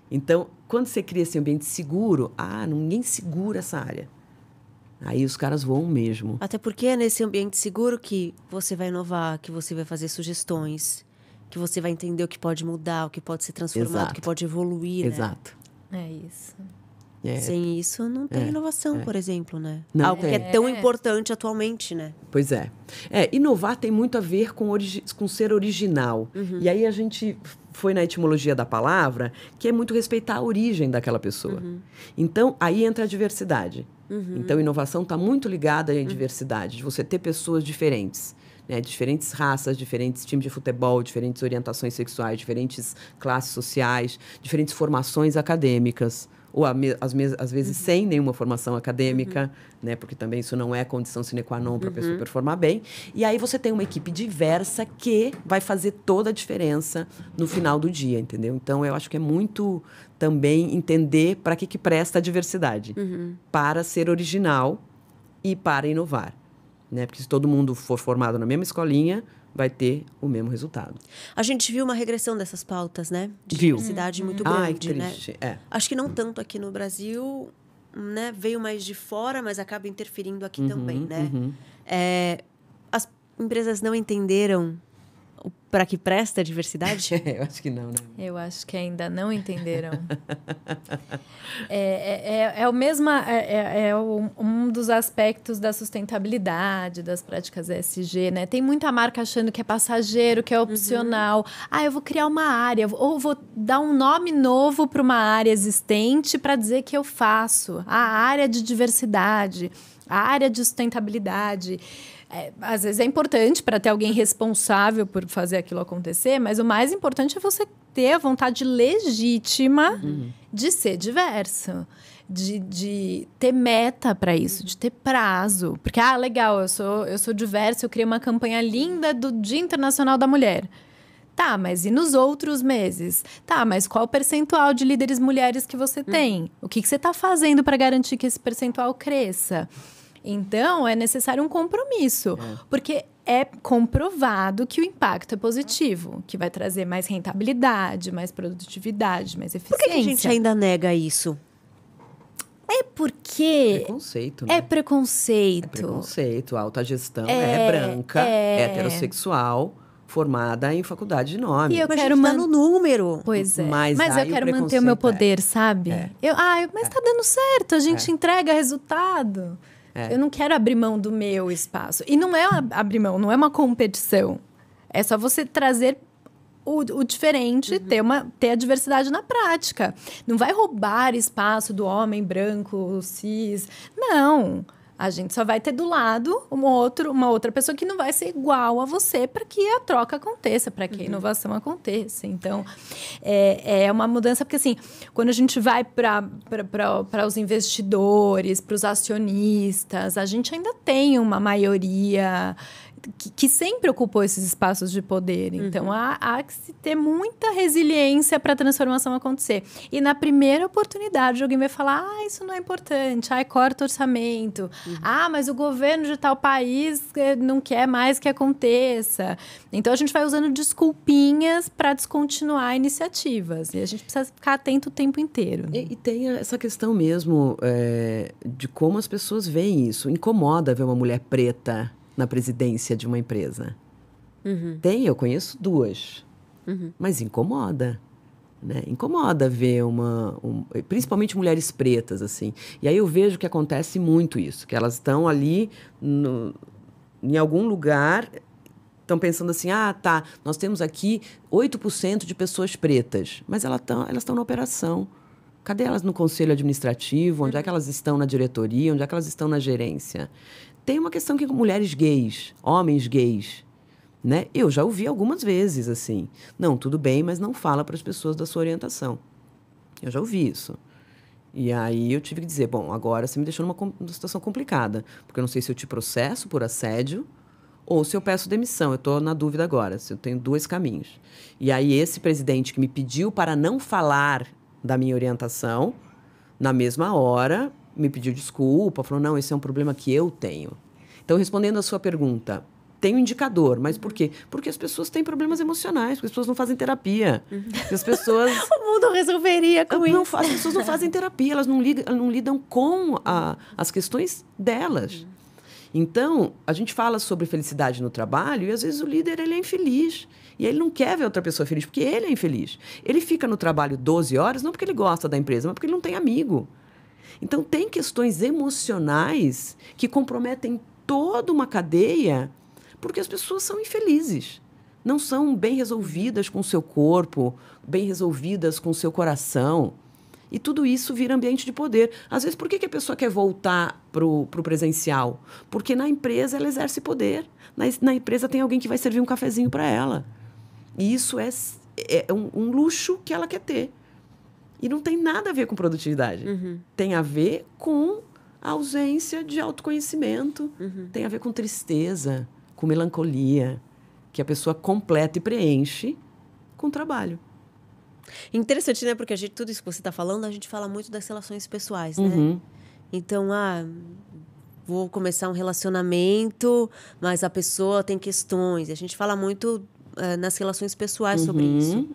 [SPEAKER 1] Então, quando você cria esse ambiente seguro, ninguém segura essa área. Aí os caras voam mesmo.
[SPEAKER 3] Até porque é nesse ambiente seguro que você vai inovar, que você vai fazer sugestões, que você vai entender o que pode mudar, o que pode ser transformado,
[SPEAKER 1] Exato.
[SPEAKER 3] o que pode evoluir, né?
[SPEAKER 1] Exato.
[SPEAKER 2] É isso.
[SPEAKER 3] Sem isso, não tem inovação, por exemplo, né?
[SPEAKER 1] Não
[SPEAKER 3] Algo
[SPEAKER 1] tem.
[SPEAKER 3] que é tão importante atualmente, né?
[SPEAKER 1] Pois é. Inovar tem muito a ver com ser original. E aí a gente foi na etimologia da palavra, que é muito respeitar a origem daquela pessoa. Então, aí entra a diversidade. Então, inovação está muito ligada à diversidade, de você ter pessoas diferentes. Né, diferentes raças, diferentes times de futebol, diferentes orientações sexuais, diferentes classes sociais, diferentes formações acadêmicas, ou às vezes sem nenhuma formação acadêmica, né, porque também isso não é condição sine qua non para a pessoa performar bem. E aí você tem uma equipe diversa que vai fazer toda a diferença no final do dia, entendeu? Então, eu acho que é muito também entender para que presta a diversidade. Para ser original e para inovar. Né? Porque se todo mundo for formado na mesma escolinha, vai ter o mesmo resultado.
[SPEAKER 3] A gente viu uma regressão dessas pautas, né? De
[SPEAKER 1] Viu.
[SPEAKER 3] diversidade muito grande,
[SPEAKER 1] Ai, triste.
[SPEAKER 3] né? Acho que não tanto aqui no Brasil, né? Veio mais de fora, mas acaba interferindo aqui também, né? As empresas não entenderam para que presta a diversidade?
[SPEAKER 1] Eu acho que não, né?
[SPEAKER 2] Eu acho que ainda não entenderam. É o mesmo, um dos aspectos da sustentabilidade, das práticas ESG, né? Tem muita marca achando que é passageiro, que é opcional. Eu vou criar uma área, ou vou dar um nome novo para uma área existente para dizer que eu faço. A área de diversidade, a área de sustentabilidade. Às vezes é importante para ter alguém responsável por fazer aquilo acontecer, mas o mais importante é você ter a vontade legítima de ser diverso, de ter meta para isso, de ter prazo. Porque, legal, eu sou diverso, eu criei uma campanha linda do Dia Internacional da Mulher. Tá, mas e nos outros meses? Tá, mas qual o percentual de líderes mulheres que você tem? O que você está fazendo para garantir que esse percentual cresça? Então, é necessário um compromisso, porque é comprovado que o impacto é positivo, que vai trazer mais rentabilidade, mais produtividade, mais eficiência.
[SPEAKER 3] Por que a gente ainda nega isso?
[SPEAKER 2] É porque...
[SPEAKER 1] Preconceito, né?
[SPEAKER 2] É preconceito.
[SPEAKER 1] É preconceito. A alta gestão é branca, heterossexual, formada em faculdade de nome.
[SPEAKER 2] E eu
[SPEAKER 3] Mas
[SPEAKER 2] quero
[SPEAKER 3] a gente tá no número.
[SPEAKER 2] Pois é.
[SPEAKER 1] Mas
[SPEAKER 2] eu
[SPEAKER 1] aí o
[SPEAKER 2] quero manter o
[SPEAKER 1] preconceito
[SPEAKER 2] meu poder, sabe? Mas tá dando certo, a gente entrega resultado. Eu não quero abrir mão do meu espaço. E não é abrir mão, não é uma competição. É só você trazer o diferente, ter a diversidade na prática. Não vai roubar espaço do homem branco, cis. Não. A gente só vai ter do lado uma outra pessoa que não vai ser igual a você para que a troca aconteça, para que a inovação aconteça. Então, é uma mudança, porque assim, quando a gente vai para os investidores, para os acionistas, a gente ainda tem uma maioria que sempre ocupou esses espaços de poder. Então, há que se ter muita resiliência para a transformação acontecer. E na primeira oportunidade, alguém vai falar, isso não é importante, corta o orçamento. Mas o governo de tal país não quer mais que aconteça. Então, a gente vai usando desculpinhas para descontinuar iniciativas. E a gente precisa ficar atento o tempo inteiro.
[SPEAKER 1] E tem essa questão mesmo de como as pessoas veem isso. Incomoda ver uma mulher preta na presidência de uma empresa. Eu conheço 2. Mas incomoda. Né? Incomoda ver principalmente mulheres pretas, assim. E aí eu vejo que acontece muito isso, que elas estão ali em algum lugar, estão pensando assim, nós temos aqui 8% de pessoas pretas, mas elas estão na operação. Cadê elas no conselho administrativo? Onde é que elas estão na diretoria? Onde é que elas estão na gerência? Tem uma questão que mulheres gays, homens gays, né? Eu já ouvi algumas vezes assim. Não, tudo bem, mas não fala para as pessoas da sua orientação. Eu já ouvi isso. E aí eu tive que dizer, bom, agora você me deixou numa situação complicada, porque eu não sei se eu te processo por assédio ou se eu peço demissão. Eu estou na dúvida agora, se eu tenho 2 caminhos. E aí esse presidente que me pediu para não falar da minha orientação, na mesma hora, me pediu desculpa, falou, não, esse é um problema que eu tenho. Então, respondendo a sua pergunta, tem um indicador, mas por quê? Porque as pessoas têm problemas emocionais, porque as pessoas não fazem terapia. As pessoas...
[SPEAKER 3] O mundo resolveria com isso.
[SPEAKER 1] As pessoas não fazem terapia, elas não lidam com as questões delas. Então, a gente fala sobre felicidade no trabalho e, às vezes, o líder ele é infeliz. E ele não quer ver outra pessoa feliz, porque ele é infeliz. Ele fica no trabalho 12 horas, não porque ele gosta da empresa, mas porque ele não tem amigo. Então, tem questões emocionais que comprometem toda uma cadeia porque as pessoas são infelizes. Não são bem resolvidas com o seu corpo, bem resolvidas com o seu coração. E tudo isso vira ambiente de poder. Às vezes, por que a pessoa quer voltar para o presencial? Porque na empresa ela exerce poder. Na empresa tem alguém que vai servir um cafezinho para ela. E isso é um luxo que ela quer ter. E não tem nada a ver com produtividade. Tem a ver com a ausência de autoconhecimento. Tem a ver com tristeza, com melancolia, que a pessoa completa e preenche com trabalho.
[SPEAKER 3] Interessante, né? Porque tudo isso que você está falando, a gente fala muito das relações pessoais, né? Então, vou começar um relacionamento, mas a pessoa tem questões. A gente fala muito nas relações pessoais sobre isso.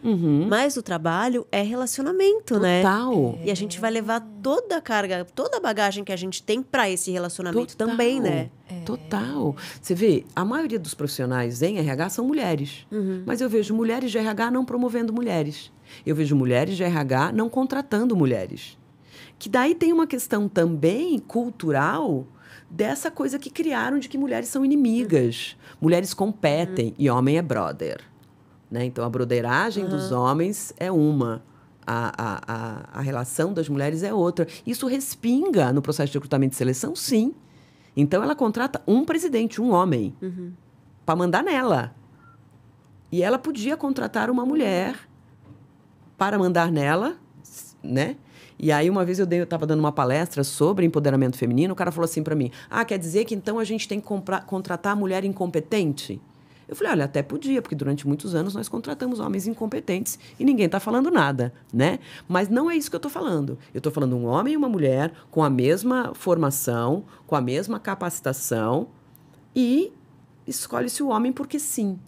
[SPEAKER 3] Mas o trabalho é relacionamento, né?
[SPEAKER 1] Total.
[SPEAKER 3] E a gente vai levar toda a carga, toda a bagagem que a gente tem para esse relacionamento também, né?
[SPEAKER 1] Total. Você vê, a maioria dos profissionais em RH são mulheres. Mas eu vejo mulheres de RH não promovendo mulheres. Eu vejo mulheres de RH não contratando mulheres. Que daí tem uma questão também cultural dessa coisa que criaram de que mulheres são inimigas. Mulheres competem e homem é brother. Né? Então, a broderagem dos homens é uma. A relação das mulheres é outra. Isso respinga no processo de recrutamento e seleção, sim. Então, ela contrata um presidente, um homem, para mandar nela. E ela podia contratar uma mulher para mandar nela, né? E aí, uma vez eu estava dando uma palestra sobre empoderamento feminino, o cara falou assim para mim, quer dizer que então a gente tem que contratar mulher incompetente? Eu falei, olha, até podia, porque durante muitos anos nós contratamos homens incompetentes e ninguém está falando nada, né? Mas não é isso que eu estou falando. Eu estou falando um homem e uma mulher com a mesma formação, com a mesma capacitação e escolhe-se o homem porque sim.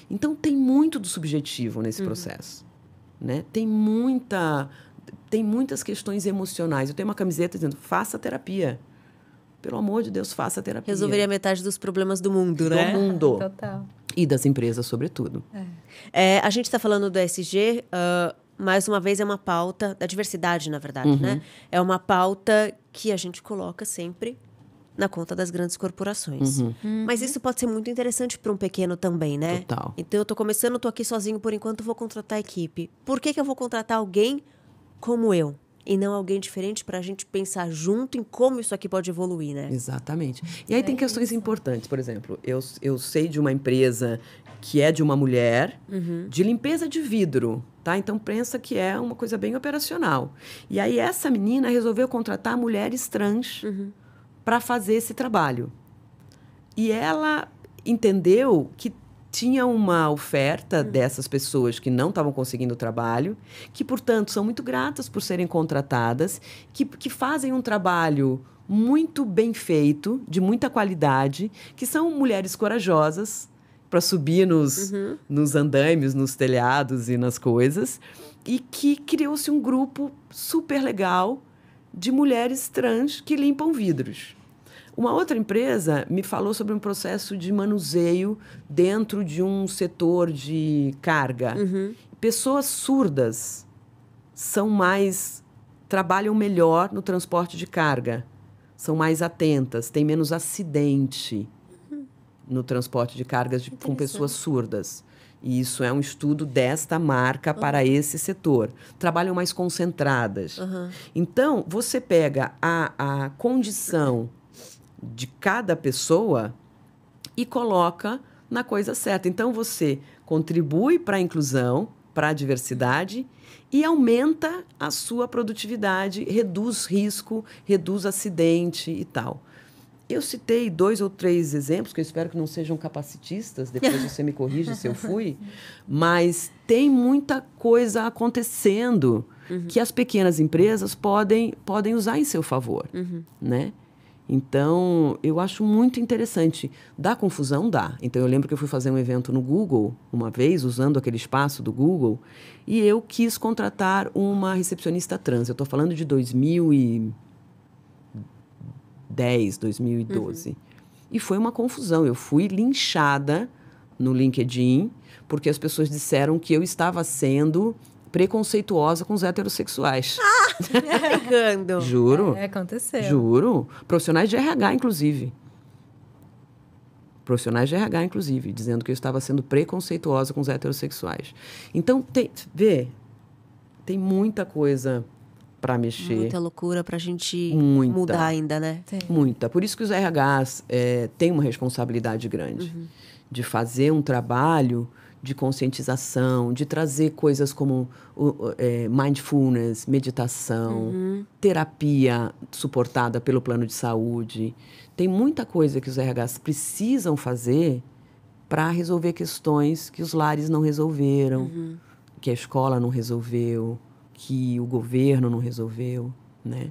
[SPEAKER 1] Então, tem muito do subjetivo nesse processo, né? Tem muitas questões emocionais. Eu tenho uma camiseta dizendo, faça terapia. Pelo amor de Deus, faça terapia.
[SPEAKER 3] Resolveria metade dos problemas do mundo, né?
[SPEAKER 1] Do mundo.
[SPEAKER 2] Total.
[SPEAKER 1] E das empresas, sobretudo.
[SPEAKER 3] A gente está falando do ESG, mais uma vez é uma pauta da diversidade, na verdade, né? É uma pauta que a gente coloca sempre na conta das grandes corporações. Mas isso pode ser muito interessante para um pequeno também, né?
[SPEAKER 1] Total.
[SPEAKER 3] Então, eu estou começando, estou aqui sozinho por enquanto, vou contratar a equipe. Por que eu vou contratar alguém como eu? E não alguém diferente para a gente pensar junto em como isso aqui pode evoluir, né?
[SPEAKER 1] Exatamente. E aí tem questões importantes. Por exemplo, eu sei de uma empresa que é de uma mulher de limpeza de vidro, tá? Então, pensa que é uma coisa bem operacional. E aí essa menina resolveu contratar mulheres trans para fazer esse trabalho. E ela entendeu que tinha uma oferta dessas pessoas que não estavam conseguindo trabalho, que, portanto, são muito gratas por serem contratadas, que fazem um trabalho muito bem feito, de muita qualidade, que são mulheres corajosas para subir nos andaimes, nos telhados e nas coisas, e que criou-se um grupo super legal de mulheres trans que limpam vidros. Uma outra empresa me falou sobre um processo de manuseio dentro de um setor de carga. Pessoas surdas trabalham melhor no transporte de carga, são mais atentas, têm menos acidente no transporte de cargas com pessoas surdas. E isso é um estudo desta marca para esse setor. Trabalham mais concentradas. Então, você pega a condição de cada pessoa e coloca na coisa certa. Então, você contribui para a inclusão, para a diversidade e aumenta a sua produtividade, reduz risco, reduz acidente e tal. Eu citei 2 ou 3 exemplos, que eu espero que não sejam capacitistas, depois você me corrige se eu fui, mas tem muita coisa acontecendo que as pequenas empresas podem usar em seu favor, né? Então, eu acho muito interessante. Dá confusão? Dá. Então, eu lembro que eu fui fazer um evento no Google, uma vez, usando aquele espaço do Google, e eu quis contratar uma recepcionista trans. Eu estou falando de 2010, 2012. E foi uma confusão. Eu fui linchada no LinkedIn porque as pessoas disseram que eu estava sendo preconceituosa com os heterossexuais.
[SPEAKER 3] Tá brincando.
[SPEAKER 1] Juro.
[SPEAKER 2] Aconteceu.
[SPEAKER 1] Juro. Profissionais de RH, inclusive. Profissionais de RH, inclusive, dizendo que eu estava sendo preconceituosa com os heterossexuais. Então, tem muita coisa para mexer.
[SPEAKER 3] Muita loucura pra gente
[SPEAKER 1] Muita.
[SPEAKER 3] mudar ainda, né?
[SPEAKER 2] Sim.
[SPEAKER 1] Muita. Por isso que os RHs têm uma responsabilidade grande de fazer um trabalho de conscientização, de trazer coisas como mindfulness, meditação, terapia suportada pelo plano de saúde. Tem muita coisa que os RHs precisam fazer para resolver questões que os lares não resolveram, que a escola não resolveu, que o governo não resolveu, né?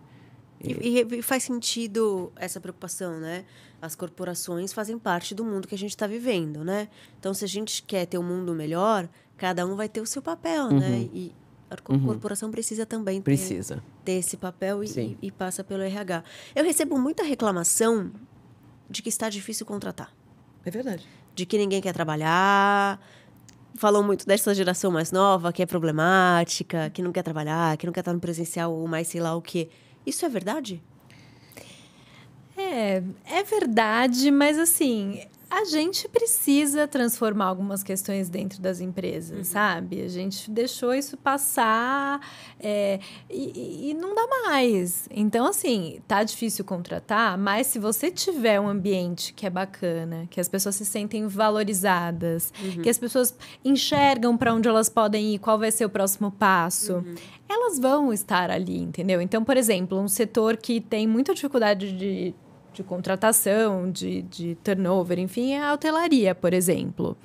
[SPEAKER 3] E faz sentido essa preocupação, né? As corporações fazem parte do mundo que a gente está vivendo, né? Então, se a gente quer ter um mundo melhor, cada um vai ter o seu papel, né? E a corporação precisa também ter esse papel e passa pelo RH. Eu recebo muita reclamação de que está difícil contratar.
[SPEAKER 1] É verdade.
[SPEAKER 3] De que ninguém quer trabalhar. Falam muito dessa geração mais nova, que é problemática, que não quer trabalhar, que não quer estar no presencial ou mais sei lá o quê. Isso é verdade?
[SPEAKER 2] É verdade, mas assim, a gente precisa transformar algumas questões dentro das empresas, sabe? A gente deixou isso passar e não dá mais. Então, assim, tá difícil contratar, mas se você tiver um ambiente que é bacana, que as pessoas se sentem valorizadas, que as pessoas enxergam para onde elas podem ir, qual vai ser o próximo passo, elas vão estar ali, entendeu? Então, por exemplo, um setor que tem muita dificuldade de contratação, de turnover, enfim, é a hotelaria, por exemplo.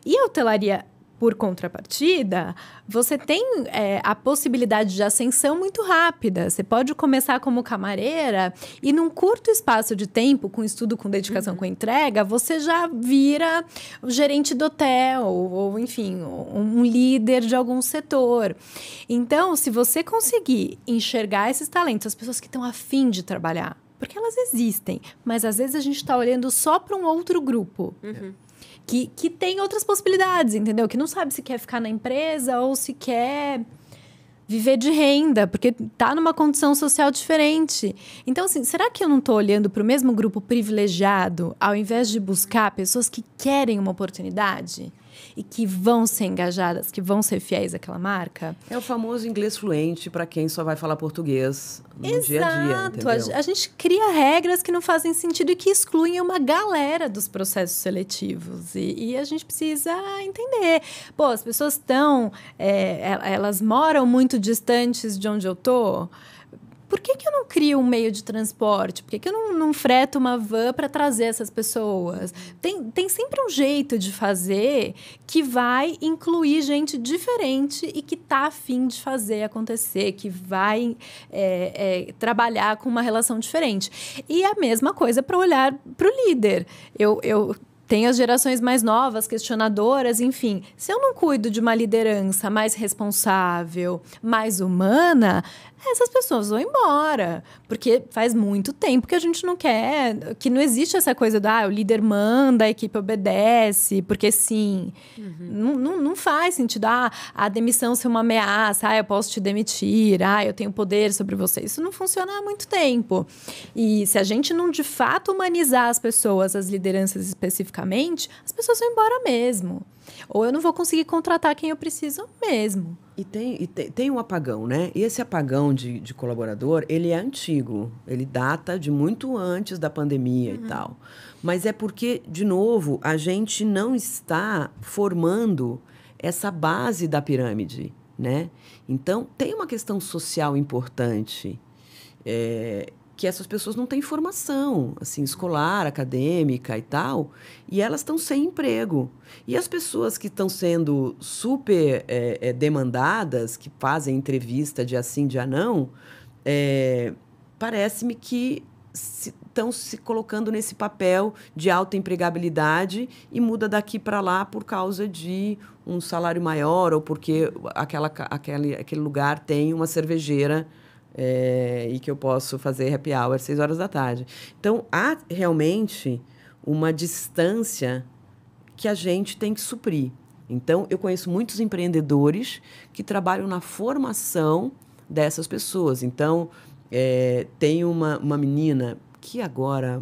[SPEAKER 2] E a hotelaria, por contrapartida, você tem a possibilidade de ascensão muito rápida. Você pode começar como camareira e, num curto espaço de tempo, com estudo, com dedicação, com entrega, você já vira o gerente do hotel ou enfim, um líder de algum setor. Então, se você conseguir enxergar esses talentos, as pessoas que estão a fim de trabalhar, porque elas existem, mas às vezes a gente está olhando só para um outro grupo. Que tem outras possibilidades, entendeu? Que não sabe se quer ficar na empresa ou se quer viver de renda, porque está numa condição social diferente. Então, assim, será que eu não estou olhando para o mesmo grupo privilegiado, ao invés de buscar pessoas que querem uma oportunidade e que vão ser engajadas, que vão ser fiéis àquela marca?
[SPEAKER 1] É o famoso inglês fluente para quem só vai falar português no dia a dia, entendeu?
[SPEAKER 2] A gente cria regras que não fazem sentido e que excluem uma galera dos processos seletivos. E a gente precisa entender. Pô, as pessoas estão... elas moram muito distantes de onde eu estou. Por que eu não crio um meio de transporte? Por que eu não freto uma van para trazer essas pessoas? Tem sempre um jeito de fazer que vai incluir gente diferente e que está a fim de fazer acontecer, que vai trabalhar com uma relação diferente. E a mesma coisa para olhar para o líder. Eu tenho as gerações mais novas, questionadoras, enfim. Se eu não cuido de uma liderança mais responsável, mais humana, essas pessoas vão embora. Porque faz muito tempo que a gente não quer... Que não existe essa coisa o líder manda, a equipe obedece, porque sim. Não faz sentido. A demissão ser uma ameaça. Eu posso te demitir. Eu tenho poder sobre você. Isso não funciona há muito tempo. E se a gente não, de fato, humanizar as pessoas, as lideranças especificamente, as pessoas vão embora mesmo. Ou eu não vou conseguir contratar quem eu preciso mesmo.
[SPEAKER 1] E tem um apagão, né? E esse apagão de colaborador, ele é antigo. Ele data de muito antes da pandemia e tal. Mas é porque, de novo, a gente não está formando essa base da pirâmide, né? Então, tem uma questão social importante, que essas pessoas não têm formação, assim, escolar, acadêmica e tal, e elas estão sem emprego. E as pessoas que estão sendo super demandadas, que fazem entrevista de assim, de não, parece-me que estão se colocando nesse papel de alta empregabilidade e muda daqui para lá por causa de um salário maior ou porque aquele lugar tem uma cervejeira e que eu posso fazer happy hour às 6 horas da tarde. Então, há realmente uma distância que a gente tem que suprir. Então, eu conheço muitos empreendedores que trabalham na formação dessas pessoas. Então, tem uma menina que agora,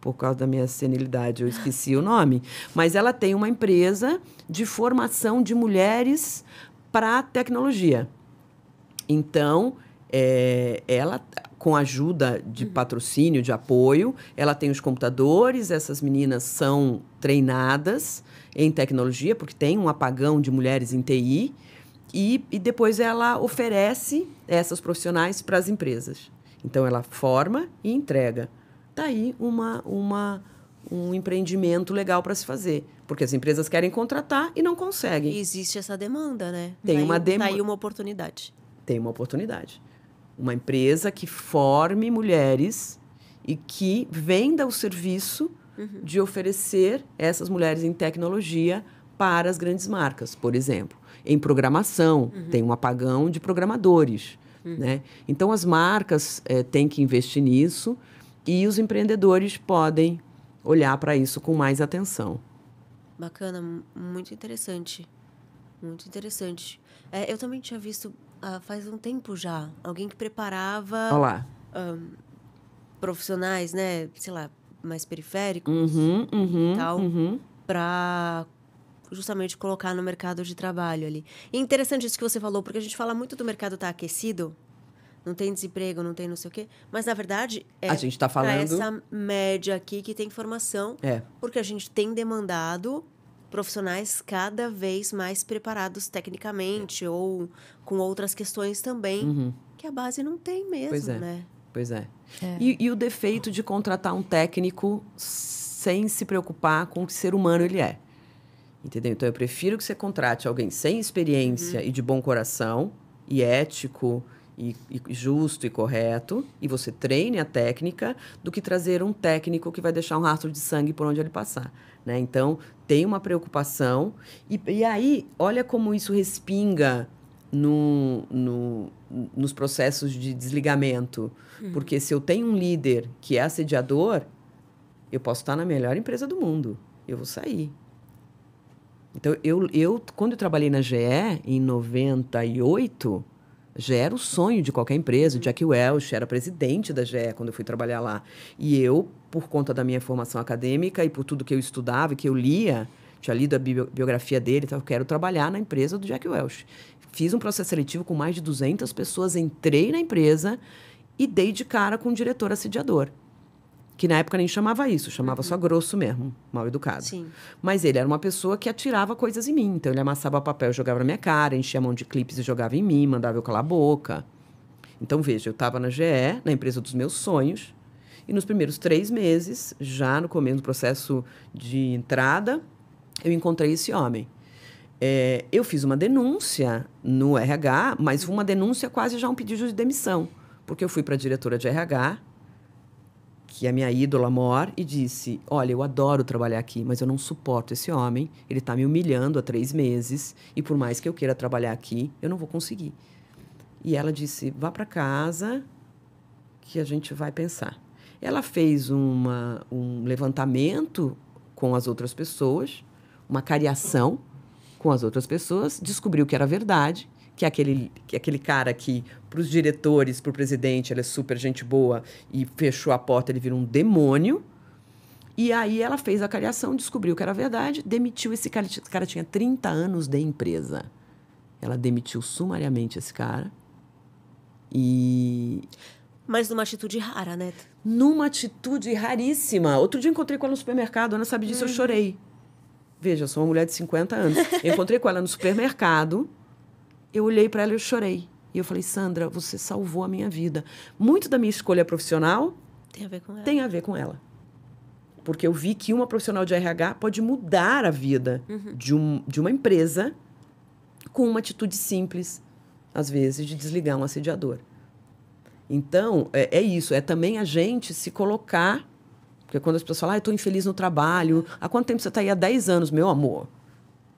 [SPEAKER 1] por causa da minha senilidade, eu esqueci o nome, mas ela tem uma empresa de formação de mulheres para tecnologia. Então, ela, com a ajuda de patrocínio, de apoio, ela tem os computadores, essas meninas são treinadas em tecnologia, porque tem um apagão de mulheres em TI, e depois ela oferece essas profissionais para as empresas. Então, ela forma e entrega. Está aí um empreendimento legal para se fazer, porque as empresas querem contratar e não conseguem.
[SPEAKER 3] E existe essa demanda, né?
[SPEAKER 1] Tem uma
[SPEAKER 3] Tá aí uma oportunidade.
[SPEAKER 1] Tem uma oportunidade. Uma empresa que forme mulheres e que venda o serviço de oferecer essas mulheres em tecnologia para as grandes marcas, por exemplo. Em programação, tem um apagão de programadores. Né? Então, as marcas têm que investir nisso e os empreendedores podem olhar para isso com mais atenção.
[SPEAKER 3] Bacana, muito interessante. Muito interessante. Eu também tinha visto, faz um tempo já, alguém que preparava
[SPEAKER 1] Olá.
[SPEAKER 3] Profissionais, né, sei lá, mais periféricos e tal, para justamente colocar no mercado de trabalho ali. E interessante isso que você falou, porque a gente fala muito do mercado estar aquecido, não tem desemprego, não tem não sei o quê, mas na verdade
[SPEAKER 1] a gente está falando
[SPEAKER 3] essa média aqui que tem formação, porque a gente tem demandado profissionais cada vez mais preparados tecnicamente ou com outras questões também, que a base não tem mesmo, né?
[SPEAKER 1] Pois é. E o defeito de contratar um técnico sem se preocupar com o que ser humano ele é. Entendeu? Então, eu prefiro que você contrate alguém sem experiência e de bom coração, e ético, e justo e correto, e você treine a técnica, do que trazer um técnico que vai deixar um rastro de sangue por onde ele passar. Né? Então, tem uma preocupação. E aí, olha como isso respinga nos processos de desligamento. Porque se eu tenho um líder que é assediador, eu posso estar na melhor empresa do mundo. Eu vou sair. Então, quando eu trabalhei na GE, em 98, GE era o sonho de qualquer empresa. O Jack Welch era presidente da GE quando eu fui trabalhar lá. E eu, por conta da minha formação acadêmica e por tudo que eu estudava e que eu lia, tinha lido a biografia dele, então eu quero trabalhar na empresa do Jack Welch. Fiz um processo seletivo com mais de 200 pessoas, entrei na empresa e dei de cara com um diretor assediador. Que na época nem chamava isso, chamava só grosso mesmo, mal educado.
[SPEAKER 3] Sim.
[SPEAKER 1] Mas ele era uma pessoa que atirava coisas em mim. Então, ele amassava papel, jogava na minha cara, enchia a mão de clipes e jogava em mim, mandava eu calar a boca. Então, veja, eu estava na GE, na empresa dos meus sonhos, e nos primeiros 3 meses, já no começo do processo de entrada, eu encontrei esse homem. Eu fiz uma denúncia no RH, mas foi uma denúncia quase já um pedido de demissão. Porque eu fui para a diretora de RH, que é a minha ídola maior, e disse, olha, eu adoro trabalhar aqui, mas eu não suporto esse homem, ele está me humilhando há 3 meses, e por mais que eu queira trabalhar aqui, eu não vou conseguir. E ela disse, vá para casa, que a gente vai pensar. Ela fez um levantamento com as outras pessoas, uma cariação com as outras pessoas, descobriu que era verdade, que aquele cara que, para os diretores, para o presidente, ele é super gente boa, e fechou a porta, ele vira um demônio. E aí ela fez a cariação, descobriu que era verdade, demitiu esse cara. Esse cara tinha 30 anos de empresa. Ela demitiu sumariamente esse cara.
[SPEAKER 3] Mas numa atitude rara, né?
[SPEAKER 1] Numa atitude raríssima. Outro dia eu encontrei com ela no supermercado, Ana sabe disso, eu chorei. Veja, eu sou uma mulher de 50 anos. Eu encontrei com ela no supermercado, eu olhei para ela e eu chorei. E eu falei, Sandra, você salvou a minha vida. Muito da minha escolha profissional
[SPEAKER 3] tem a ver com ela.
[SPEAKER 1] Tem a ver com ela. Porque eu vi que uma profissional de RH pode mudar a vida de uma empresa com uma atitude simples, às vezes, de desligar um assediador. Então, é isso. É também a gente se colocar... Porque quando as pessoas falam, eu estou infeliz no trabalho. Há quanto tempo você está aí? Há 10 anos, meu amor.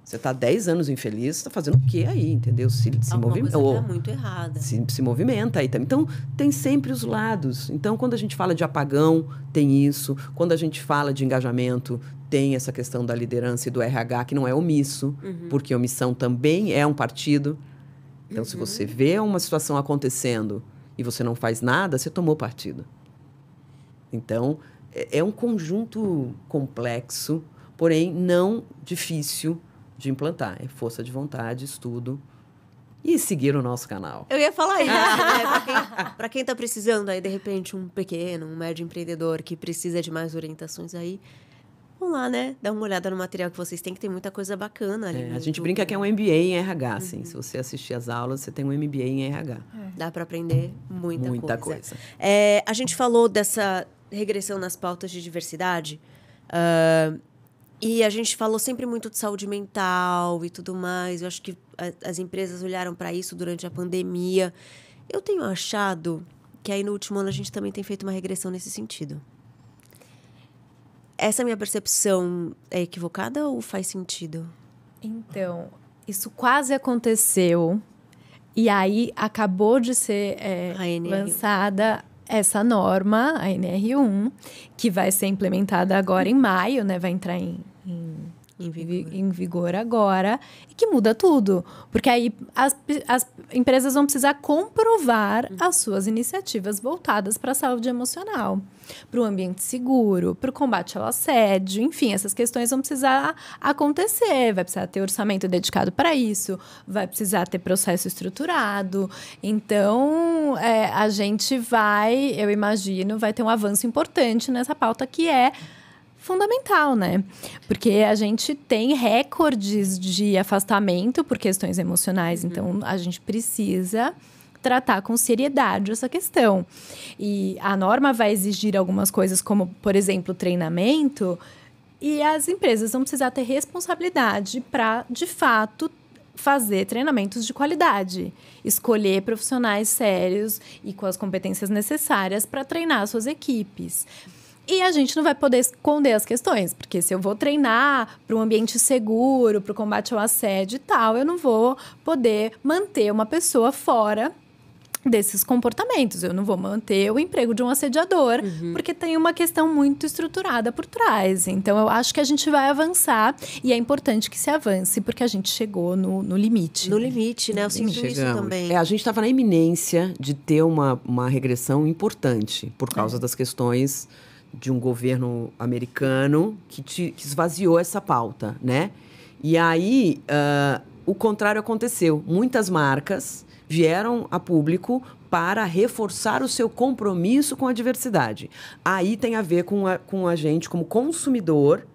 [SPEAKER 1] Você está 10 anos infeliz, você está fazendo o quê aí, entendeu? Se
[SPEAKER 3] movimenta. Coisa tá muito errada.
[SPEAKER 1] Se movimenta aí também. Então, tem sempre os lados. Então, quando a gente fala de apagão, tem isso. Quando a gente fala de engajamento, tem essa questão da liderança e do RH, que não é omisso, porque omissão também é um partido. Então, se você vê uma situação acontecendo e você não faz nada, você tomou partido. Então, é um conjunto complexo, porém não difícil de implantar. É força de vontade, estudo e seguir o nosso canal.
[SPEAKER 3] Eu ia falar isso, né? Para quem está precisando aí, de repente, um pequeno, um médio empreendedor que precisa de mais orientações aí, vamos lá, né? Dá uma olhada no material que vocês têm, que tem muita coisa bacana ali.
[SPEAKER 1] A gente brinca que é um MBA em RH, assim. Se você assistir as aulas, você tem um MBA em RH.
[SPEAKER 3] Dá para aprender muita
[SPEAKER 1] coisa.
[SPEAKER 3] A gente falou dessa regressão nas pautas de diversidade, e a gente falou sempre muito de saúde mental e tudo mais. Eu acho que as empresas olharam para isso durante a pandemia. Eu tenho achado que aí no último ano a gente também tem feito uma regressão nesse sentido. Essa minha percepção é equivocada ou faz sentido?
[SPEAKER 2] Então, isso quase aconteceu. E aí acabou de ser lançada essa norma, a NR1, que vai ser implementada agora em maio, né? Vai entrar em vigor agora, e que muda tudo. Porque aí as empresas vão precisar comprovar as suas iniciativas voltadas para a saúde emocional, para o ambiente seguro, para o combate ao assédio, enfim, essas questões vão precisar acontecer, vai precisar ter orçamento dedicado para isso, vai precisar ter processo estruturado. Então, a gente vai, eu imagino, vai ter um avanço importante nessa pauta que é fundamental, né? Porque a gente tem recordes de afastamento por questões emocionais, então a gente precisa tratar com seriedade essa questão. E a norma vai exigir algumas coisas, como, por exemplo, treinamento, e as empresas vão precisar ter responsabilidade para, de fato, fazer treinamentos de qualidade, escolher profissionais sérios e com as competências necessárias para treinar suas equipes. E a gente não vai poder esconder as questões, porque se eu vou treinar para um ambiente seguro, para o combate ao assédio e tal, eu não vou poder manter uma pessoa fora desses comportamentos. Eu não vou manter o emprego de um assediador, porque tem uma questão muito estruturada por trás. Então, eu acho que a gente vai avançar e é importante que se avance, porque a gente chegou no limite.
[SPEAKER 3] No limite, né? Eu sinto isso também.
[SPEAKER 1] A gente estava na iminência de ter uma regressão importante por causa das questões de um governo americano que esvaziou essa pauta, né? E aí, o contrário aconteceu. Muitas marcas vieram a público para reforçar o seu compromisso com a diversidade. Aí tem a ver com a gente, como consumidor,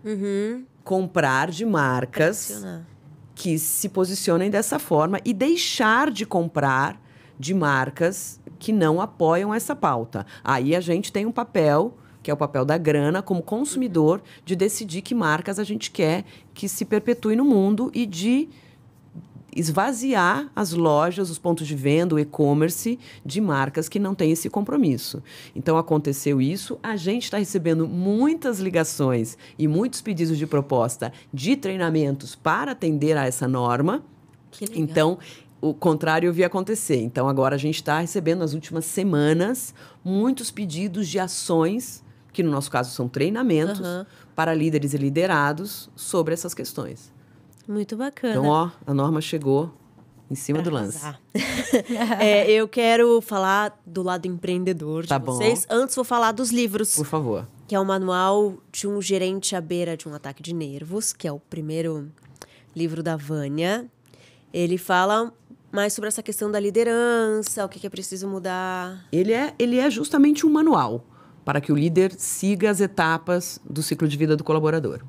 [SPEAKER 1] comprar de marcas que se posicionem dessa forma e deixar de comprar de marcas que não apoiam essa pauta. Aí a gente tem um papel, que é o papel da grana, como consumidor, de decidir que marcas a gente quer que se perpetue no mundo e de esvaziar as lojas, os pontos de venda, o e-commerce de marcas que não têm esse compromisso. Então, aconteceu isso. A gente está recebendo muitas ligações e muitos pedidos de proposta de treinamentos para atender a essa norma.
[SPEAKER 3] Que legal.
[SPEAKER 1] Então, o contrário eu vi acontecer. Então, agora a gente está recebendo, nas últimas semanas, muitos pedidos de ações, que no nosso caso são treinamentos, para líderes e liderados sobre essas questões.
[SPEAKER 3] Muito bacana.
[SPEAKER 1] Então, a norma chegou em cima do lance.
[SPEAKER 3] Eu quero falar do lado empreendedor de vocês. Antes, vou falar dos livros.
[SPEAKER 1] Por favor.
[SPEAKER 3] Que é o Manual de um Gerente à Beira de um Ataque de Nervos, que é o primeiro livro da Vânia. Ele fala mais sobre essa questão da liderança, o que é preciso mudar.
[SPEAKER 1] Ele é justamente um manual para que o líder siga as etapas do ciclo de vida do colaborador.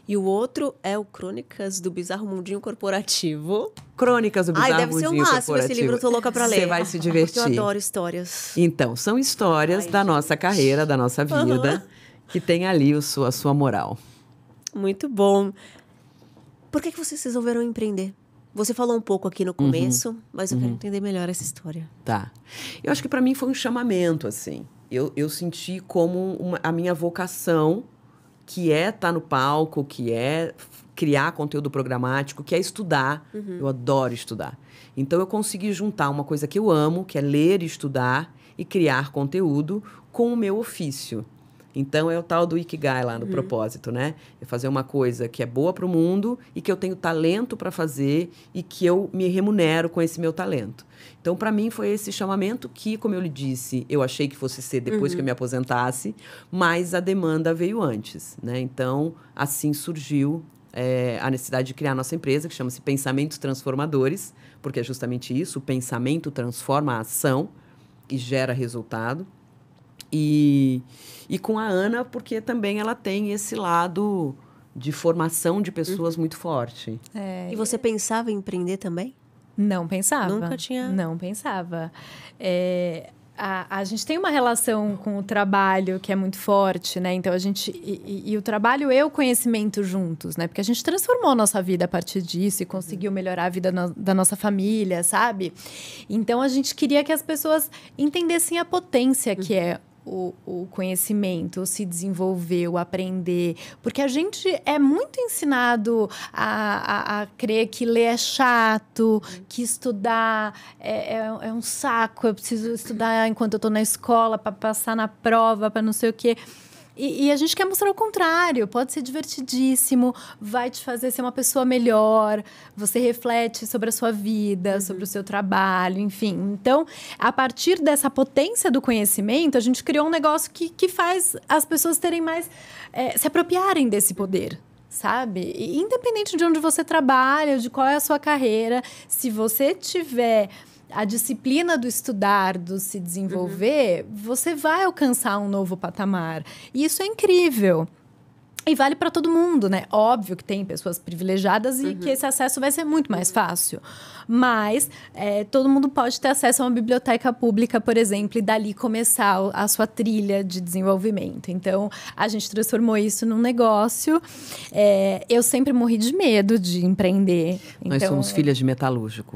[SPEAKER 3] E o outro é o Crônicas do Bizarro Mundinho Corporativo.
[SPEAKER 1] Crônicas do Bizarro Mundinho Corporativo.
[SPEAKER 3] Deve ser o máximo esse livro, eu tô louca pra ler.
[SPEAKER 1] Você vai se divertir.
[SPEAKER 3] Porque eu adoro histórias.
[SPEAKER 1] Então, são histórias da nossa carreira, da nossa vida, que tem ali a sua moral.
[SPEAKER 3] Muito bom. Por que vocês resolveram empreender? Você falou um pouco aqui no começo, mas eu quero entender melhor essa história.
[SPEAKER 1] Tá. Eu acho que para mim foi um chamamento, assim. Eu senti como a minha vocação, que é estar no palco, que é criar conteúdo programático, que é estudar. Eu adoro estudar. Então, eu consegui juntar uma coisa que eu amo, que é ler e estudar, e criar conteúdo com o meu ofício. Então, é o tal do Ikigai lá no propósito, né? É fazer uma coisa que é boa para o mundo e que eu tenho talento para fazer e que eu me remunero com esse meu talento. Então, para mim, foi esse chamamento que, como eu lhe disse, eu achei que fosse ser depois que eu me aposentasse, mas a demanda veio antes, né? Então, assim surgiu a necessidade de criar nossa empresa, que chama-se Pensamentos Transformadores, porque é justamente isso, o pensamento transforma a ação e gera resultado. E com a Ana, porque também ela tem esse lado de formação de pessoas muito forte.
[SPEAKER 3] E você pensava em empreender também?
[SPEAKER 2] Não pensava.
[SPEAKER 3] Nunca tinha?
[SPEAKER 2] Não pensava. A gente tem uma relação com o trabalho que é muito forte, né? Então, a gente... E o trabalho e o conhecimento juntos, né? Porque a gente transformou a nossa vida a partir disso e conseguiu melhorar a vida da nossa família, sabe? Então, a gente queria que as pessoas entendessem a potência que é o conhecimento, o se desenvolver, o aprender. Porque a gente é muito ensinado a crer que ler é chato, que estudar é um saco, eu preciso estudar enquanto eu estou na escola para passar na prova, para não sei o quê. E a gente quer mostrar o contrário, pode ser divertidíssimo, vai te fazer ser uma pessoa melhor, você reflete sobre a sua vida, sobre o seu trabalho, enfim. Então, a partir dessa potência do conhecimento, a gente criou um negócio que faz as pessoas terem mais... se apropriarem desse poder, sabe? E, independente de onde você trabalha, de qual é a sua carreira, se você tiver... a disciplina do estudar, do se desenvolver, você vai alcançar um novo patamar. E isso é incrível. E vale para todo mundo, né? Óbvio que tem pessoas privilegiadas e que esse acesso vai ser muito mais fácil. Mas todo mundo pode ter acesso a uma biblioteca pública, por exemplo, e dali começar a sua trilha de desenvolvimento. Então, a gente transformou isso num negócio. Eu sempre morri de medo de empreender.
[SPEAKER 1] Nós somos filhas de metalúrgico.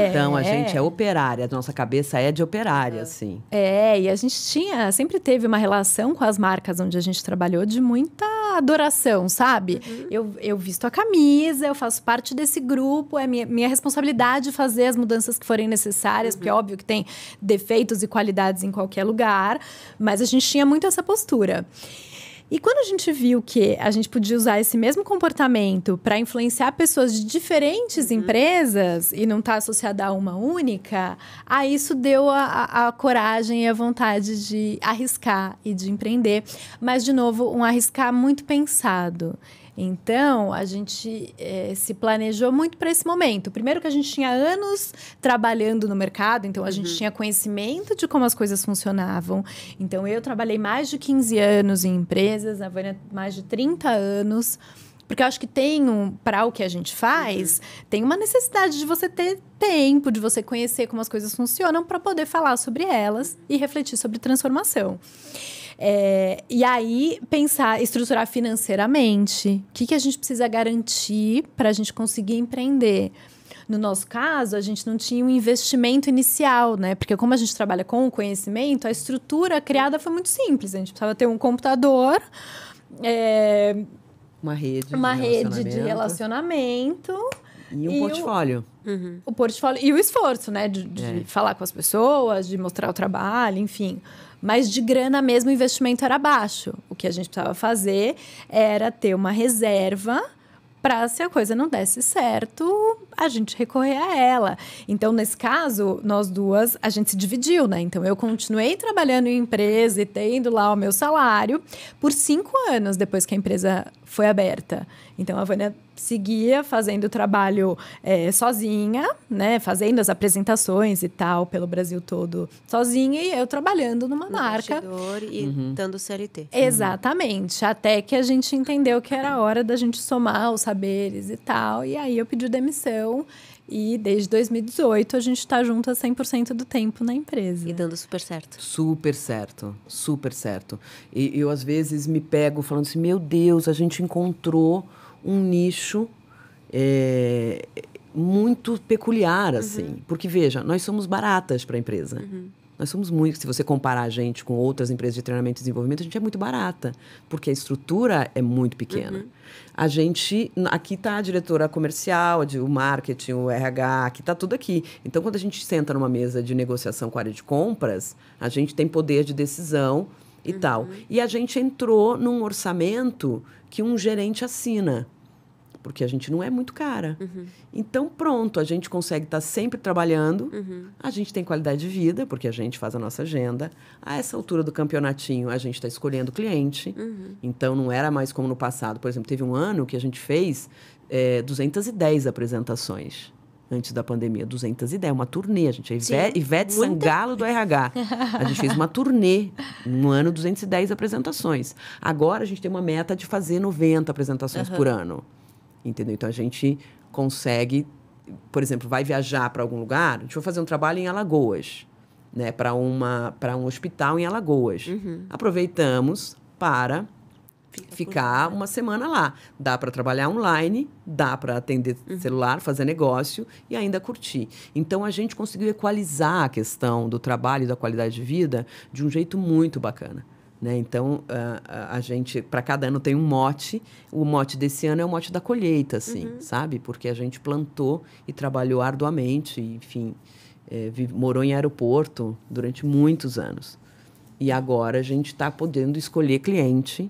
[SPEAKER 1] Então, a gente é operária. A nossa cabeça é de operária, assim.
[SPEAKER 2] E a gente sempre teve uma relação com as marcas onde a gente trabalhou de muita adoração, sabe? Eu visto a camisa, eu faço parte desse grupo, é minha responsabilidade fazer as mudanças que forem necessárias, porque é óbvio que tem defeitos e qualidades em qualquer lugar, mas a gente tinha muito essa postura. E quando a gente viu que a gente podia usar esse mesmo comportamento para influenciar pessoas de diferentes empresas e não estar associada a uma única, aí isso deu a coragem e a vontade de arriscar e de empreender. Mas, de novo, um arriscar muito pensado. Então, a gente se planejou muito para esse momento. Primeiro que a gente tinha anos trabalhando no mercado, então a gente tinha conhecimento de como as coisas funcionavam. Então, eu trabalhei mais de 15 anos em empresas, a Vânia mais de 30 anos. Porque eu acho que para o que a gente faz, tem uma necessidade de você ter tempo, de você conhecer como as coisas funcionam para poder falar sobre elas e refletir sobre transformação. E aí, estruturar financeiramente. O que a gente precisa garantir para a gente conseguir empreender? No nosso caso, a gente não tinha um investimento inicial, né? Porque como a gente trabalha com o conhecimento, a estrutura criada foi muito simples. A gente precisava ter um computador...
[SPEAKER 1] Uma
[SPEAKER 2] rede de relacionamento.
[SPEAKER 1] E um portfólio.
[SPEAKER 2] O portfólio e o esforço, né? De falar com as pessoas, de mostrar o trabalho, enfim... Mas de grana mesmo, o investimento era baixo. O que a gente precisava fazer era ter uma reserva para, se a coisa não desse certo, a gente recorrer a ela. Então, nesse caso, nós duas, a gente se dividiu, né? Então, eu continuei trabalhando em empresa e tendo lá o meu salário por 5 anos depois que a empresa foi aberta. Então, a Vânia seguia fazendo o trabalho sozinha, né? Fazendo as apresentações e tal pelo Brasil todo sozinha e eu trabalhando numa marca.
[SPEAKER 3] E dando CLT.
[SPEAKER 2] Exatamente. Até que a gente entendeu que era hora da gente somar os saberes e tal. E aí eu pedi demissão. E desde 2018 a gente está junto a 100% do tempo na empresa.
[SPEAKER 3] E dando super certo.
[SPEAKER 1] Super certo, super certo. E eu, às vezes, me pego falando assim, meu Deus, a gente encontrou um nicho muito peculiar, assim. Porque, veja, nós somos baratas para a empresa. Nós somos muito... Se você comparar a gente com outras empresas de treinamento e desenvolvimento, a gente é muito barata, porque a estrutura é muito pequena. A gente... Aqui está a diretora comercial, o marketing, o RH, aqui está tudo aqui. Então, quando a gente senta numa mesa de negociação com a área de compras, a gente tem poder de decisão e tal. E a gente entrou num orçamento que um gerente assina, porque a gente não é muito cara. Então, pronto, a gente consegue estar sempre trabalhando, a gente tem qualidade de vida, porque a gente faz a nossa agenda. A essa altura do campeonatinho, a gente está escolhendo o cliente. Então, não era mais como no passado. Por exemplo, teve um ano que a gente fez 210 apresentações. Antes da pandemia, 210, uma turnê. A gente, Ivete Sangalo do RH. A gente fez uma turnê, no ano, 210 apresentações. Agora, a gente tem uma meta de fazer 90 apresentações por ano. Entendeu? Então, a gente consegue, por exemplo, vai viajar para algum lugar, a gente vai fazer um trabalho em Alagoas, né, para um hospital em Alagoas. Aproveitamos para ficar uma semana lá. Dá para trabalhar online, dá para atender celular, fazer negócio e ainda curtir. Então, a gente conseguiu equalizar a questão do trabalho e da qualidade de vida de um jeito muito bacana. Né? Então, a gente, para cada ano tem um mote. O mote desse ano é o mote da colheita, assim, sabe? Porque a gente plantou e trabalhou arduamente, enfim, morou em aeroporto durante muitos anos. E agora a gente está podendo escolher cliente,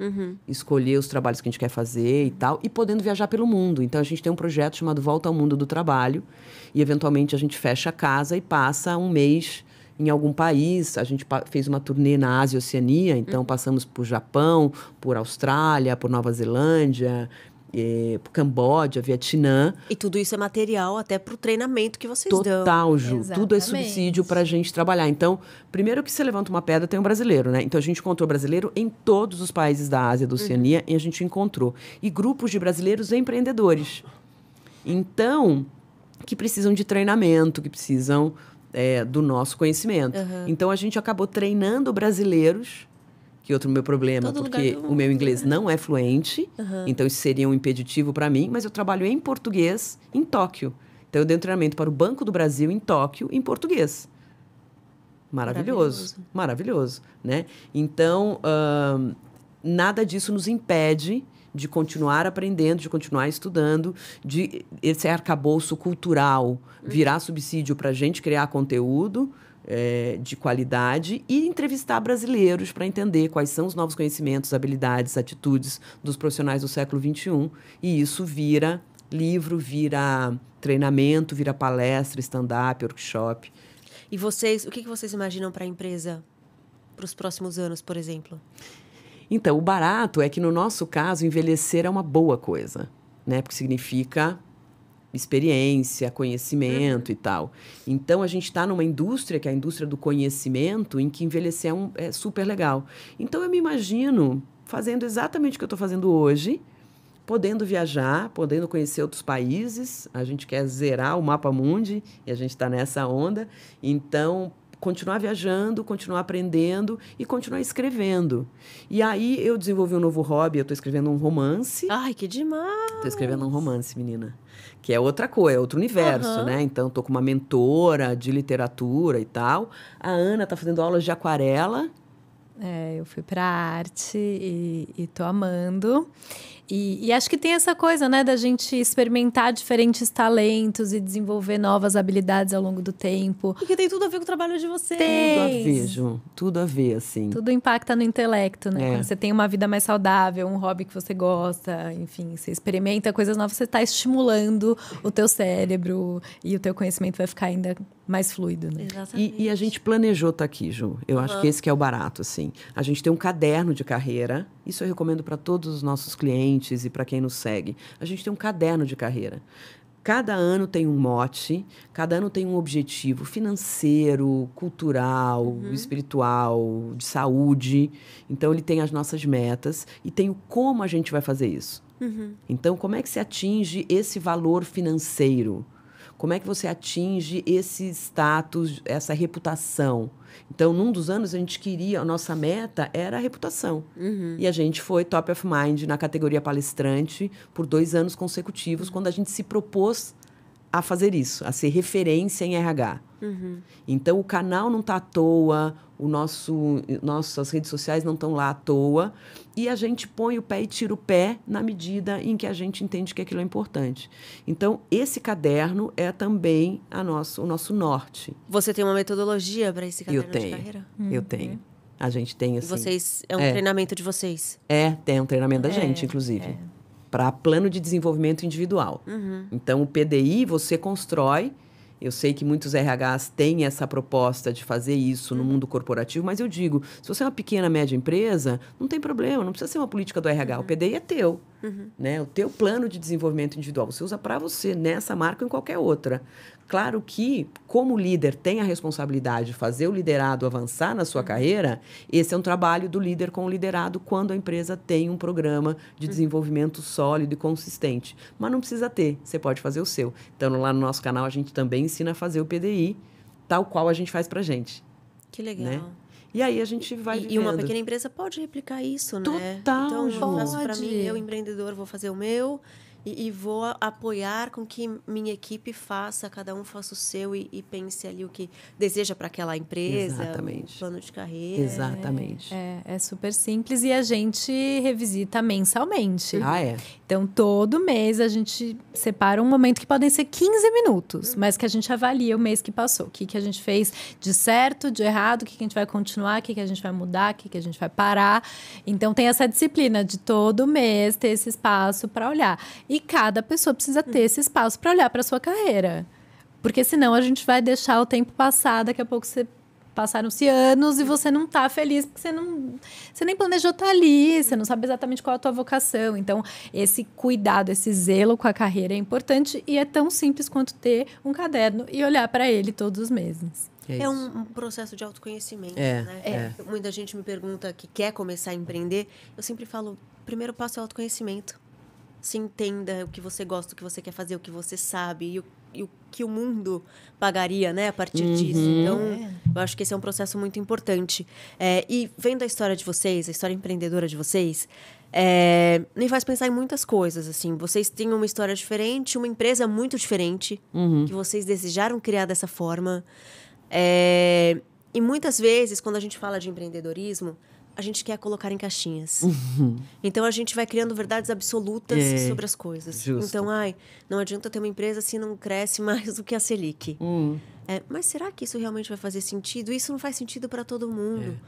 [SPEAKER 1] escolher os trabalhos que a gente quer fazer e tal, e podendo viajar pelo mundo. Então, a gente tem um projeto chamado Volta ao Mundo do Trabalho, e, eventualmente, a gente fecha a casa e passa um mês em algum país. A gente fez uma turnê na Ásia e Oceania, então passamos por Japão, por Austrália, por Nova Zelândia, por Camboja, Vietnã.
[SPEAKER 3] E tudo isso é material até para o treinamento que vocês dão.
[SPEAKER 1] Total, Ju. Tudo é subsídio para a gente trabalhar. Então, primeiro que você levanta uma pedra, tem um brasileiro, né? Então, a gente encontrou brasileiro em todos os países da Ásia e da Oceania, e a gente encontrou. E grupos de brasileiros empreendedores. Então, que precisam de treinamento, que precisam do nosso conhecimento. Então, a gente acabou treinando brasileiros, que outro meu problema, porque o meu inglês não é fluente, então isso seria um impeditivo para mim, mas eu trabalho em português em Tóquio. Então, eu dei um treinamento para o Banco do Brasil em Tóquio, em português. Maravilhoso, né? Então, nada disso nos impede de continuar aprendendo, de continuar estudando, de esse arcabouço cultural virar subsídio para a gente criar conteúdo de qualidade e entrevistar brasileiros para entender quais são os novos conhecimentos, habilidades, atitudes dos profissionais do século XXI. E isso vira livro, vira treinamento, vira palestra, stand-up, workshop.
[SPEAKER 3] E vocês, o que vocês imaginam para a empresa para os próximos anos, por exemplo?
[SPEAKER 1] Então, o barato é que, no nosso caso, envelhecer é uma boa coisa, né? Porque significa experiência, conhecimento e tal. Então, a gente está numa indústria, que é a indústria do conhecimento, em que envelhecer é super legal. Então, eu me imagino fazendo exatamente o que eu estou fazendo hoje, podendo viajar, podendo conhecer outros países. A gente quer zerar o mapa mundi e a gente está nessa onda. Então, continuar viajando, continuar aprendendo e continuar escrevendo. E aí, eu desenvolvi um novo hobby. Eu estou escrevendo um romance.
[SPEAKER 3] Ai, que demais!
[SPEAKER 1] Estou escrevendo um romance, menina. Que é outra coisa, é outro universo, né? Então, estou com uma mentora de literatura e tal. A Ana está fazendo aulas de aquarela.
[SPEAKER 2] Eu fui para arte e tô amando. E acho que tem essa coisa, né, da gente experimentar diferentes talentos e desenvolver novas habilidades ao longo do tempo.
[SPEAKER 3] Porque tem tudo a ver com o trabalho de vocês.
[SPEAKER 1] Tudo a ver, Ju. Tudo a ver, assim.
[SPEAKER 2] Tudo impacta no intelecto, né? Quando você tem uma vida mais saudável, um hobby que você gosta, enfim, você experimenta coisas novas, você está estimulando o teu cérebro e o teu conhecimento vai ficar ainda mais fluido, né?
[SPEAKER 3] Exatamente.
[SPEAKER 1] E a gente planejou estar aqui, Ju. Eu acho que esse que é o barato, assim. A gente tem um caderno de carreira. Isso eu recomendo para todos os nossos clientes e para quem nos segue. A gente tem um caderno de carreira. Cada ano tem um mote, cada ano tem um objetivo financeiro, cultural, espiritual, de saúde. Então, ele tem as nossas metas e tem o como a gente vai fazer isso. Então, como é que se atinge esse valor financeiro? Como é que você atinge esse status, essa reputação? Então, num dos anos, a gente queria... A nossa meta era a reputação. E a gente foi top of mind na categoria palestrante por 2 anos consecutivos, quando a gente se propôs a fazer isso, a ser referência em RH. Então, o canal não está à toa, nossas redes sociais não estão lá à toa, e a gente põe o pé e tira o pé na medida em que a gente entende que aquilo é importante. Então, esse caderno é também o nosso norte.
[SPEAKER 3] Você tem uma metodologia para esse caderno de carreira?
[SPEAKER 1] Eu tenho. A gente tem, assim...
[SPEAKER 3] É um treinamento de vocês?
[SPEAKER 1] Tem um treinamento da gente, inclusive. Para plano de desenvolvimento individual. Então, o PDI você constrói. Eu sei que muitos RHs têm essa proposta de fazer isso no mundo corporativo, mas eu digo, se você é uma pequena, média empresa, não tem problema, não precisa ser uma política do RH. O PDI é teu. Né? O teu plano de desenvolvimento individual. Você usa para você, nessa marca ou em qualquer outra. Claro que, como líder tem a responsabilidade de fazer o liderado avançar na sua carreira, esse é um trabalho do líder com o liderado quando a empresa tem um programa de desenvolvimento sólido e consistente. Mas não precisa ter, você pode fazer o seu. Então, lá no nosso canal, a gente também ensina a fazer o PDI, tal qual a gente faz pra gente.
[SPEAKER 3] Que legal.
[SPEAKER 1] Né? E aí a gente vai vivendo.
[SPEAKER 3] E uma pequena empresa pode replicar isso, né?
[SPEAKER 1] Total,
[SPEAKER 3] então, eu faço para
[SPEAKER 2] pode.
[SPEAKER 3] mim, eu empreendedor vou fazer o meu e vou apoiar com que minha equipe faça, cada um faça o seu e pense ali o que deseja para aquela empresa,
[SPEAKER 1] Exatamente.
[SPEAKER 3] o plano de carreira.
[SPEAKER 1] Exatamente.
[SPEAKER 2] É super simples e a gente revisita mensalmente.
[SPEAKER 1] É.
[SPEAKER 2] Então, todo mês a gente separa um momento que podem ser 15 minutos, mas que a gente avalia o mês que passou. O que a gente fez de certo, de errado, o que a gente vai continuar, o que a gente vai mudar, o que a gente vai parar. Então, tem essa disciplina de todo mês ter esse espaço para olhar. E cada pessoa precisa ter esse espaço para olhar para a sua carreira. Porque senão a gente vai deixar o tempo passar, daqui a pouco passaram-se anos e você não está feliz porque você nem planejou estar ali, você não sabe exatamente qual é a tua vocação. Então, esse cuidado, esse zelo com a carreira é importante e é tão simples quanto ter um caderno e olhar para ele todos os meses.
[SPEAKER 3] É um processo de autoconhecimento, né? Muita gente me pergunta que quer começar a empreender. Eu sempre falo, o primeiro passo é o autoconhecimento. Se entenda o que você gosta, o que você quer fazer, o que você sabe e o que o mundo pagaria, né, a partir disso. Então, eu acho que esse é um processo muito importante. E vendo a história de vocês, a história empreendedora de vocês, me faz pensar em muitas coisas. Assim, vocês têm uma história diferente, uma empresa muito diferente, que vocês desejaram criar dessa forma. E muitas vezes, quando a gente fala de empreendedorismo, a gente quer colocar em caixinhas. Então, a gente vai criando verdades absolutas sobre as coisas.
[SPEAKER 1] Justo.
[SPEAKER 3] Então, não adianta ter uma empresa se não cresce mais do que a Selic. Mas será que isso realmente vai fazer sentido? Isso não faz sentido para todo mundo.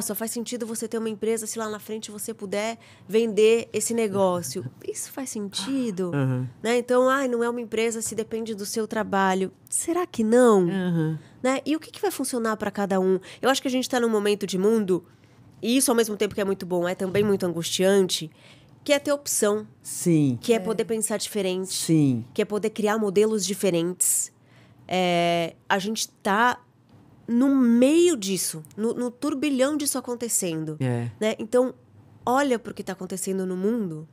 [SPEAKER 3] Só faz sentido você ter uma empresa se lá na frente você puder vender esse negócio. Isso faz sentido? Né? Então, não é uma empresa se depende do seu trabalho. Será que não? Né? E o que vai funcionar para cada um? Eu acho que a gente está num momento de mundo... E isso, ao mesmo tempo que é muito bom, é também muito angustiante, que é ter opção.
[SPEAKER 1] Sim.
[SPEAKER 3] Que é poder pensar diferente.
[SPEAKER 1] Sim.
[SPEAKER 3] Que é poder criar modelos diferentes. A gente está no meio disso, no turbilhão disso acontecendo. Né? Então, olha para o que está acontecendo no mundo,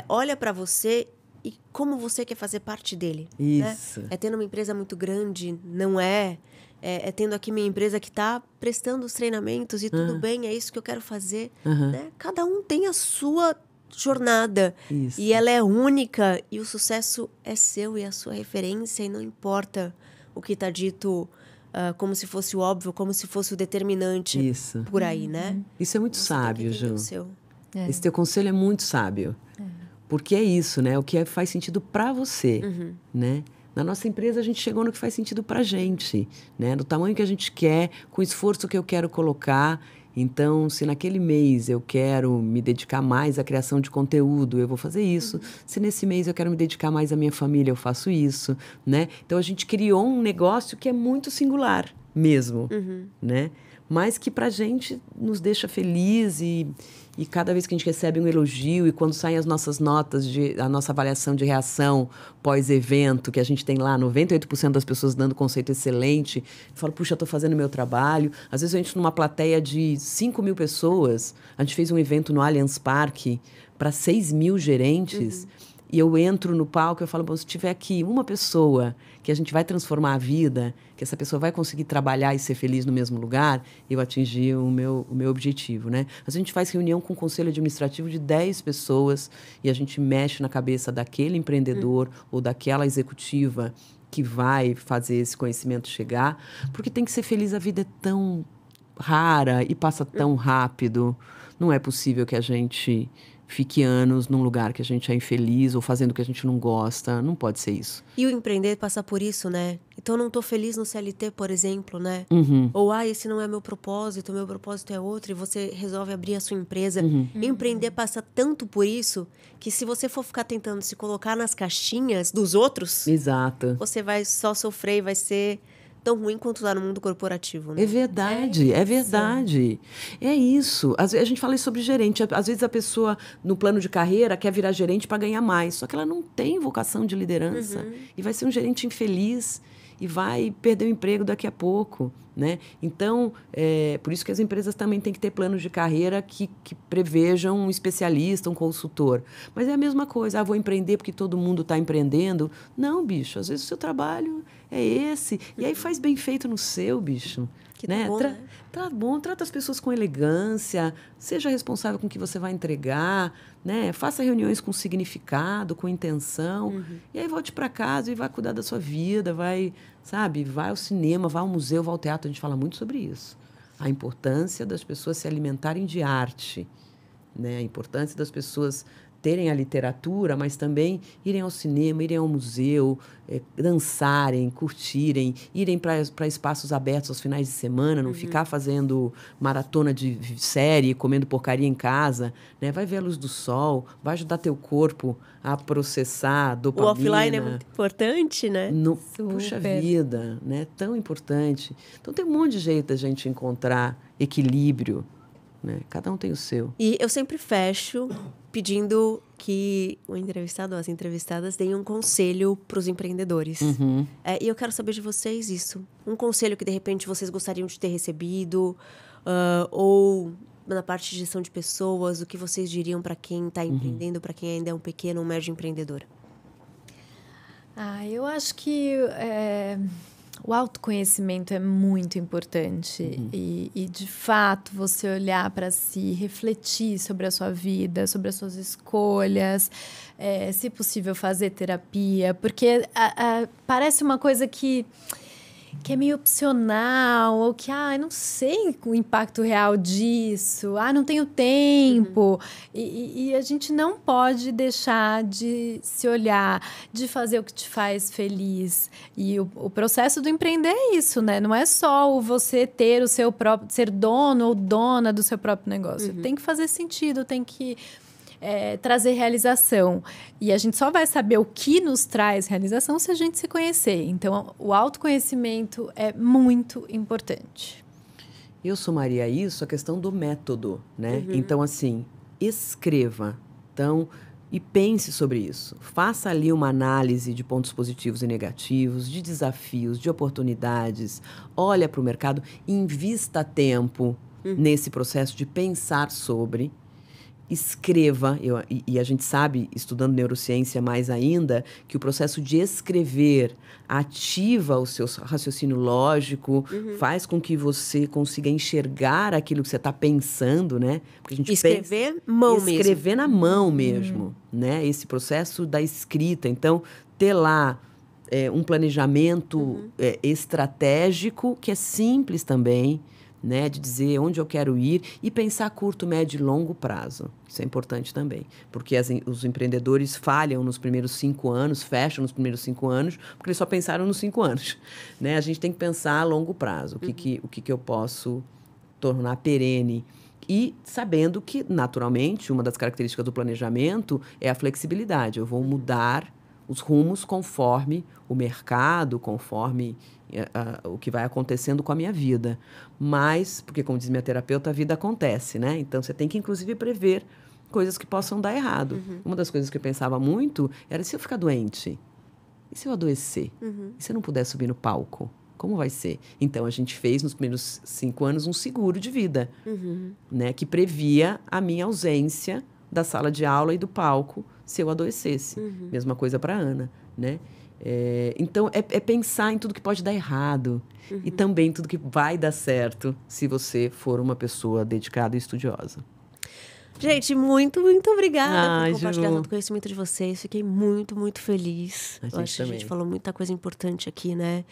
[SPEAKER 3] olha para você e como você quer fazer parte dele.
[SPEAKER 1] Isso.
[SPEAKER 3] Né? Tendo uma empresa muito grande, não é... tendo aqui minha empresa que está prestando os treinamentos e tudo bem, é isso que eu quero fazer. Né? Cada um tem a sua jornada.
[SPEAKER 1] Isso.
[SPEAKER 3] E ela é única e o sucesso é seu e a sua referência e não importa o que está dito como se fosse o óbvio, como se fosse o determinante por aí, né?
[SPEAKER 1] Isso é muito sábio, Ju. Esse teu conselho é muito sábio. Porque é isso, né? O que faz sentido para você, né? Na nossa empresa, a gente chegou no que faz sentido para a gente, né? Do tamanho que a gente quer, com o esforço que eu quero colocar. Então, se naquele mês eu quero me dedicar mais à criação de conteúdo, eu vou fazer isso. Se nesse mês eu quero me dedicar mais à minha família, eu faço isso, né? Então, a gente criou um negócio que é muito singular mesmo, né? Mas que pra gente nos deixa feliz e cada vez que a gente recebe um elogio e quando saem as nossas notas, a nossa avaliação de reação pós-evento, que a gente tem lá 98% das pessoas dando conceito excelente, eu falo, puxa, eu estou fazendo o meu trabalho. Às vezes a gente numa plateia de 5.000 pessoas, a gente fez um evento no Allianz Parque para 6.000 gerentes, e eu entro no palco e eu falo, bom, se tiver aqui uma pessoa que a gente vai transformar a vida, que essa pessoa vai conseguir trabalhar e ser feliz no mesmo lugar, eu atingi o meu objetivo, né? A gente faz reunião com um conselho administrativo de 10 pessoas e a gente mexe na cabeça daquele empreendedor ou daquela executiva que vai fazer esse conhecimento chegar, porque tem que ser feliz, a vida é tão rara e passa tão rápido. Não é possível que a gente fique anos num lugar que a gente é infeliz ou fazendo o que a gente não gosta. Não pode ser isso.
[SPEAKER 3] E o empreender passa por isso, né? Então, eu não tô feliz no CLT, por exemplo, né?
[SPEAKER 1] Uhum.
[SPEAKER 3] Ou, esse não é meu propósito é outro, e você resolve abrir a sua empresa. Empreender passa tanto por isso, que se você for ficar tentando se colocar nas caixinhas dos outros,
[SPEAKER 1] Exato.
[SPEAKER 3] você vai só sofrer e vai ser tão ruim quanto lá no mundo corporativo, né?
[SPEAKER 1] É verdade, é verdade. É isso. A gente fala isso sobre gerente. Às vezes a pessoa, no plano de carreira, quer virar gerente para ganhar mais. Só que ela não tem vocação de liderança. E vai ser um gerente infeliz e vai perder o emprego daqui a pouco, né? Então, por isso que as empresas também têm que ter planos de carreira que prevejam um especialista, um consultor. Mas é a mesma coisa. Vou empreender porque todo mundo está empreendendo. Não, bicho. Às vezes o seu trabalho é esse. E aí faz bem feito no seu, bicho.
[SPEAKER 3] Que
[SPEAKER 1] né?
[SPEAKER 3] tá bom, né?
[SPEAKER 1] Tá bom, trata as pessoas com elegância, seja responsável com o que você vai entregar, né? Faça reuniões com significado, com intenção. E aí volte para casa e vai cuidar da sua vida, vai ao cinema, vai ao museu, vai ao teatro. A gente fala muito sobre isso. A importância das pessoas se alimentarem de arte, né? A importância das pessoas terem a literatura, mas também irem ao cinema, irem ao museu, dançarem, curtirem, irem para espaços abertos aos finais de semana, não ficar fazendo maratona de série, comendo porcaria em casa, né? Vai ver a luz do sol, vai ajudar teu corpo a processar dopamina.
[SPEAKER 3] O offline é muito importante, né?
[SPEAKER 1] Puxa vida, né? Tão importante. Então tem um monte de jeito da gente encontrar equilíbrio, né? Cada um tem o seu.
[SPEAKER 3] E eu sempre fecho pedindo que o entrevistado ou as entrevistadas deem um conselho para os empreendedores. E eu quero saber de vocês isso. Um conselho que, de repente, vocês gostariam de ter recebido, ou na parte de gestão de pessoas, o que vocês diriam para quem está empreendendo, para quem ainda é um pequeno ou médio empreendedor?
[SPEAKER 2] Eu acho que o autoconhecimento é muito importante e, de fato, você olhar para si, refletir sobre a sua vida, sobre as suas escolhas, se possível fazer terapia, porque parece uma coisa que é meio opcional, ou que, não sei o impacto real disso, não tenho tempo. E a gente não pode deixar de se olhar, de fazer o que te faz feliz. E o processo do empreender é isso, né? Não é só você ter o seu próprio, ser dono ou dona do seu próprio negócio. Tem que fazer sentido, tem que trazer realização. E a gente só vai saber o que nos traz realização se a gente se conhecer. Então, o autoconhecimento é muito importante.
[SPEAKER 1] Eu somaria a isso a questão do método, né? Então, assim, escreva. Então, e pense sobre isso. Faça ali uma análise de pontos positivos e negativos, de desafios, de oportunidades. Olha para o mercado, invista tempo nesse processo de pensar sobre. Escreva, e a gente sabe, estudando neurociência mais ainda, que o processo de escrever ativa o seu raciocínio lógico, faz com que você consiga enxergar aquilo que você está pensando, né? Porque a gente
[SPEAKER 3] escrever
[SPEAKER 1] na mão mesmo, né? Esse processo da escrita. Então, ter lá um planejamento estratégico, que é simples também, né, de dizer onde eu quero ir e pensar a curto, médio e longo prazo. Isso é importante também, porque os empreendedores falham nos primeiros 5 anos, fecham nos primeiros 5 anos, porque eles só pensaram nos 5 anos. Né? A gente tem que pensar a longo prazo, o que eu posso tornar perene. E sabendo que, naturalmente, uma das características do planejamento é a flexibilidade. Eu vou mudar os rumos conforme o mercado, conforme o que vai acontecendo com a minha vida. Mas, porque como diz minha terapeuta, a vida acontece, né? Então, você tem que, inclusive, prever coisas que possam dar errado. Uma das coisas que eu pensava muito era, se eu ficar doente? E se eu adoecer? E se eu não puder subir no palco? Como vai ser? Então, a gente fez, nos primeiros 5 anos, um seguro de vida, né? Que previa a minha ausência da sala de aula e do palco se eu adoecesse. Mesma coisa para a Ana, né? Então, é pensar em tudo que pode dar errado e também tudo que vai dar certo se você for uma pessoa dedicada e estudiosa.
[SPEAKER 3] Gente, muito obrigada
[SPEAKER 1] Ai,
[SPEAKER 3] por compartilhar
[SPEAKER 1] Ju.
[SPEAKER 3] tanto conhecimento de vocês. Fiquei muito feliz.
[SPEAKER 1] A
[SPEAKER 3] Eu
[SPEAKER 1] gente
[SPEAKER 3] acho que a
[SPEAKER 1] também.
[SPEAKER 3] gente falou muita coisa importante aqui, né?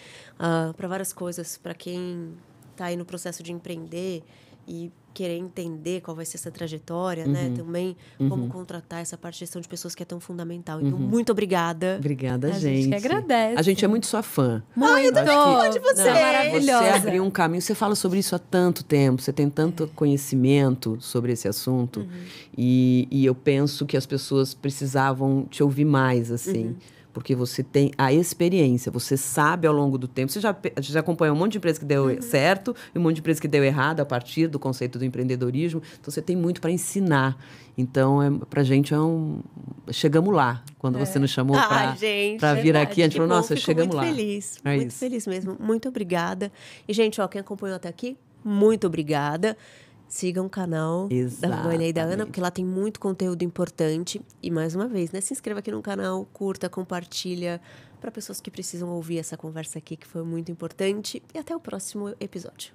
[SPEAKER 3] Para várias coisas, para quem tá aí no processo de empreender e querer entender qual vai ser essa trajetória, né? Também como contratar essa parte de gestão de pessoas que é tão fundamental. Então, muito obrigada.
[SPEAKER 1] Obrigada,
[SPEAKER 2] A
[SPEAKER 1] gente.
[SPEAKER 2] gente que agradece.
[SPEAKER 1] A gente é muito sua fã.
[SPEAKER 2] Muito!
[SPEAKER 3] de você.
[SPEAKER 1] Não,
[SPEAKER 2] Maravilhosa.
[SPEAKER 1] Você abriu um caminho, você fala sobre isso há tanto tempo, você tem tanto conhecimento sobre esse assunto. E eu penso que as pessoas precisavam te ouvir mais, assim. Porque você tem a experiência, você sabe ao longo do tempo. Você já acompanha um monte de empresa que deu certo e um monte de empresa que deu errado a partir do conceito do empreendedorismo. Então, você tem muito para ensinar. Então, pra gente chegamos lá. Quando você nos chamou
[SPEAKER 3] gente,
[SPEAKER 1] para vir aqui, a gente
[SPEAKER 3] que
[SPEAKER 1] falou,
[SPEAKER 3] bom,
[SPEAKER 1] nossa,
[SPEAKER 3] fico
[SPEAKER 1] chegamos
[SPEAKER 3] muito
[SPEAKER 1] lá.
[SPEAKER 3] Feliz,
[SPEAKER 1] É
[SPEAKER 3] muito
[SPEAKER 1] isso.
[SPEAKER 3] feliz mesmo. Muito obrigada. E, gente, quem acompanhou até aqui, muito obrigada. Sigam o canal da Vânia e da Ana,
[SPEAKER 1] Exatamente.
[SPEAKER 3] porque lá tem muito conteúdo importante. E, mais uma vez, né, se inscreva aqui no canal, curta, compartilha, para pessoas que precisam ouvir essa conversa aqui, que foi muito importante. E até o próximo episódio.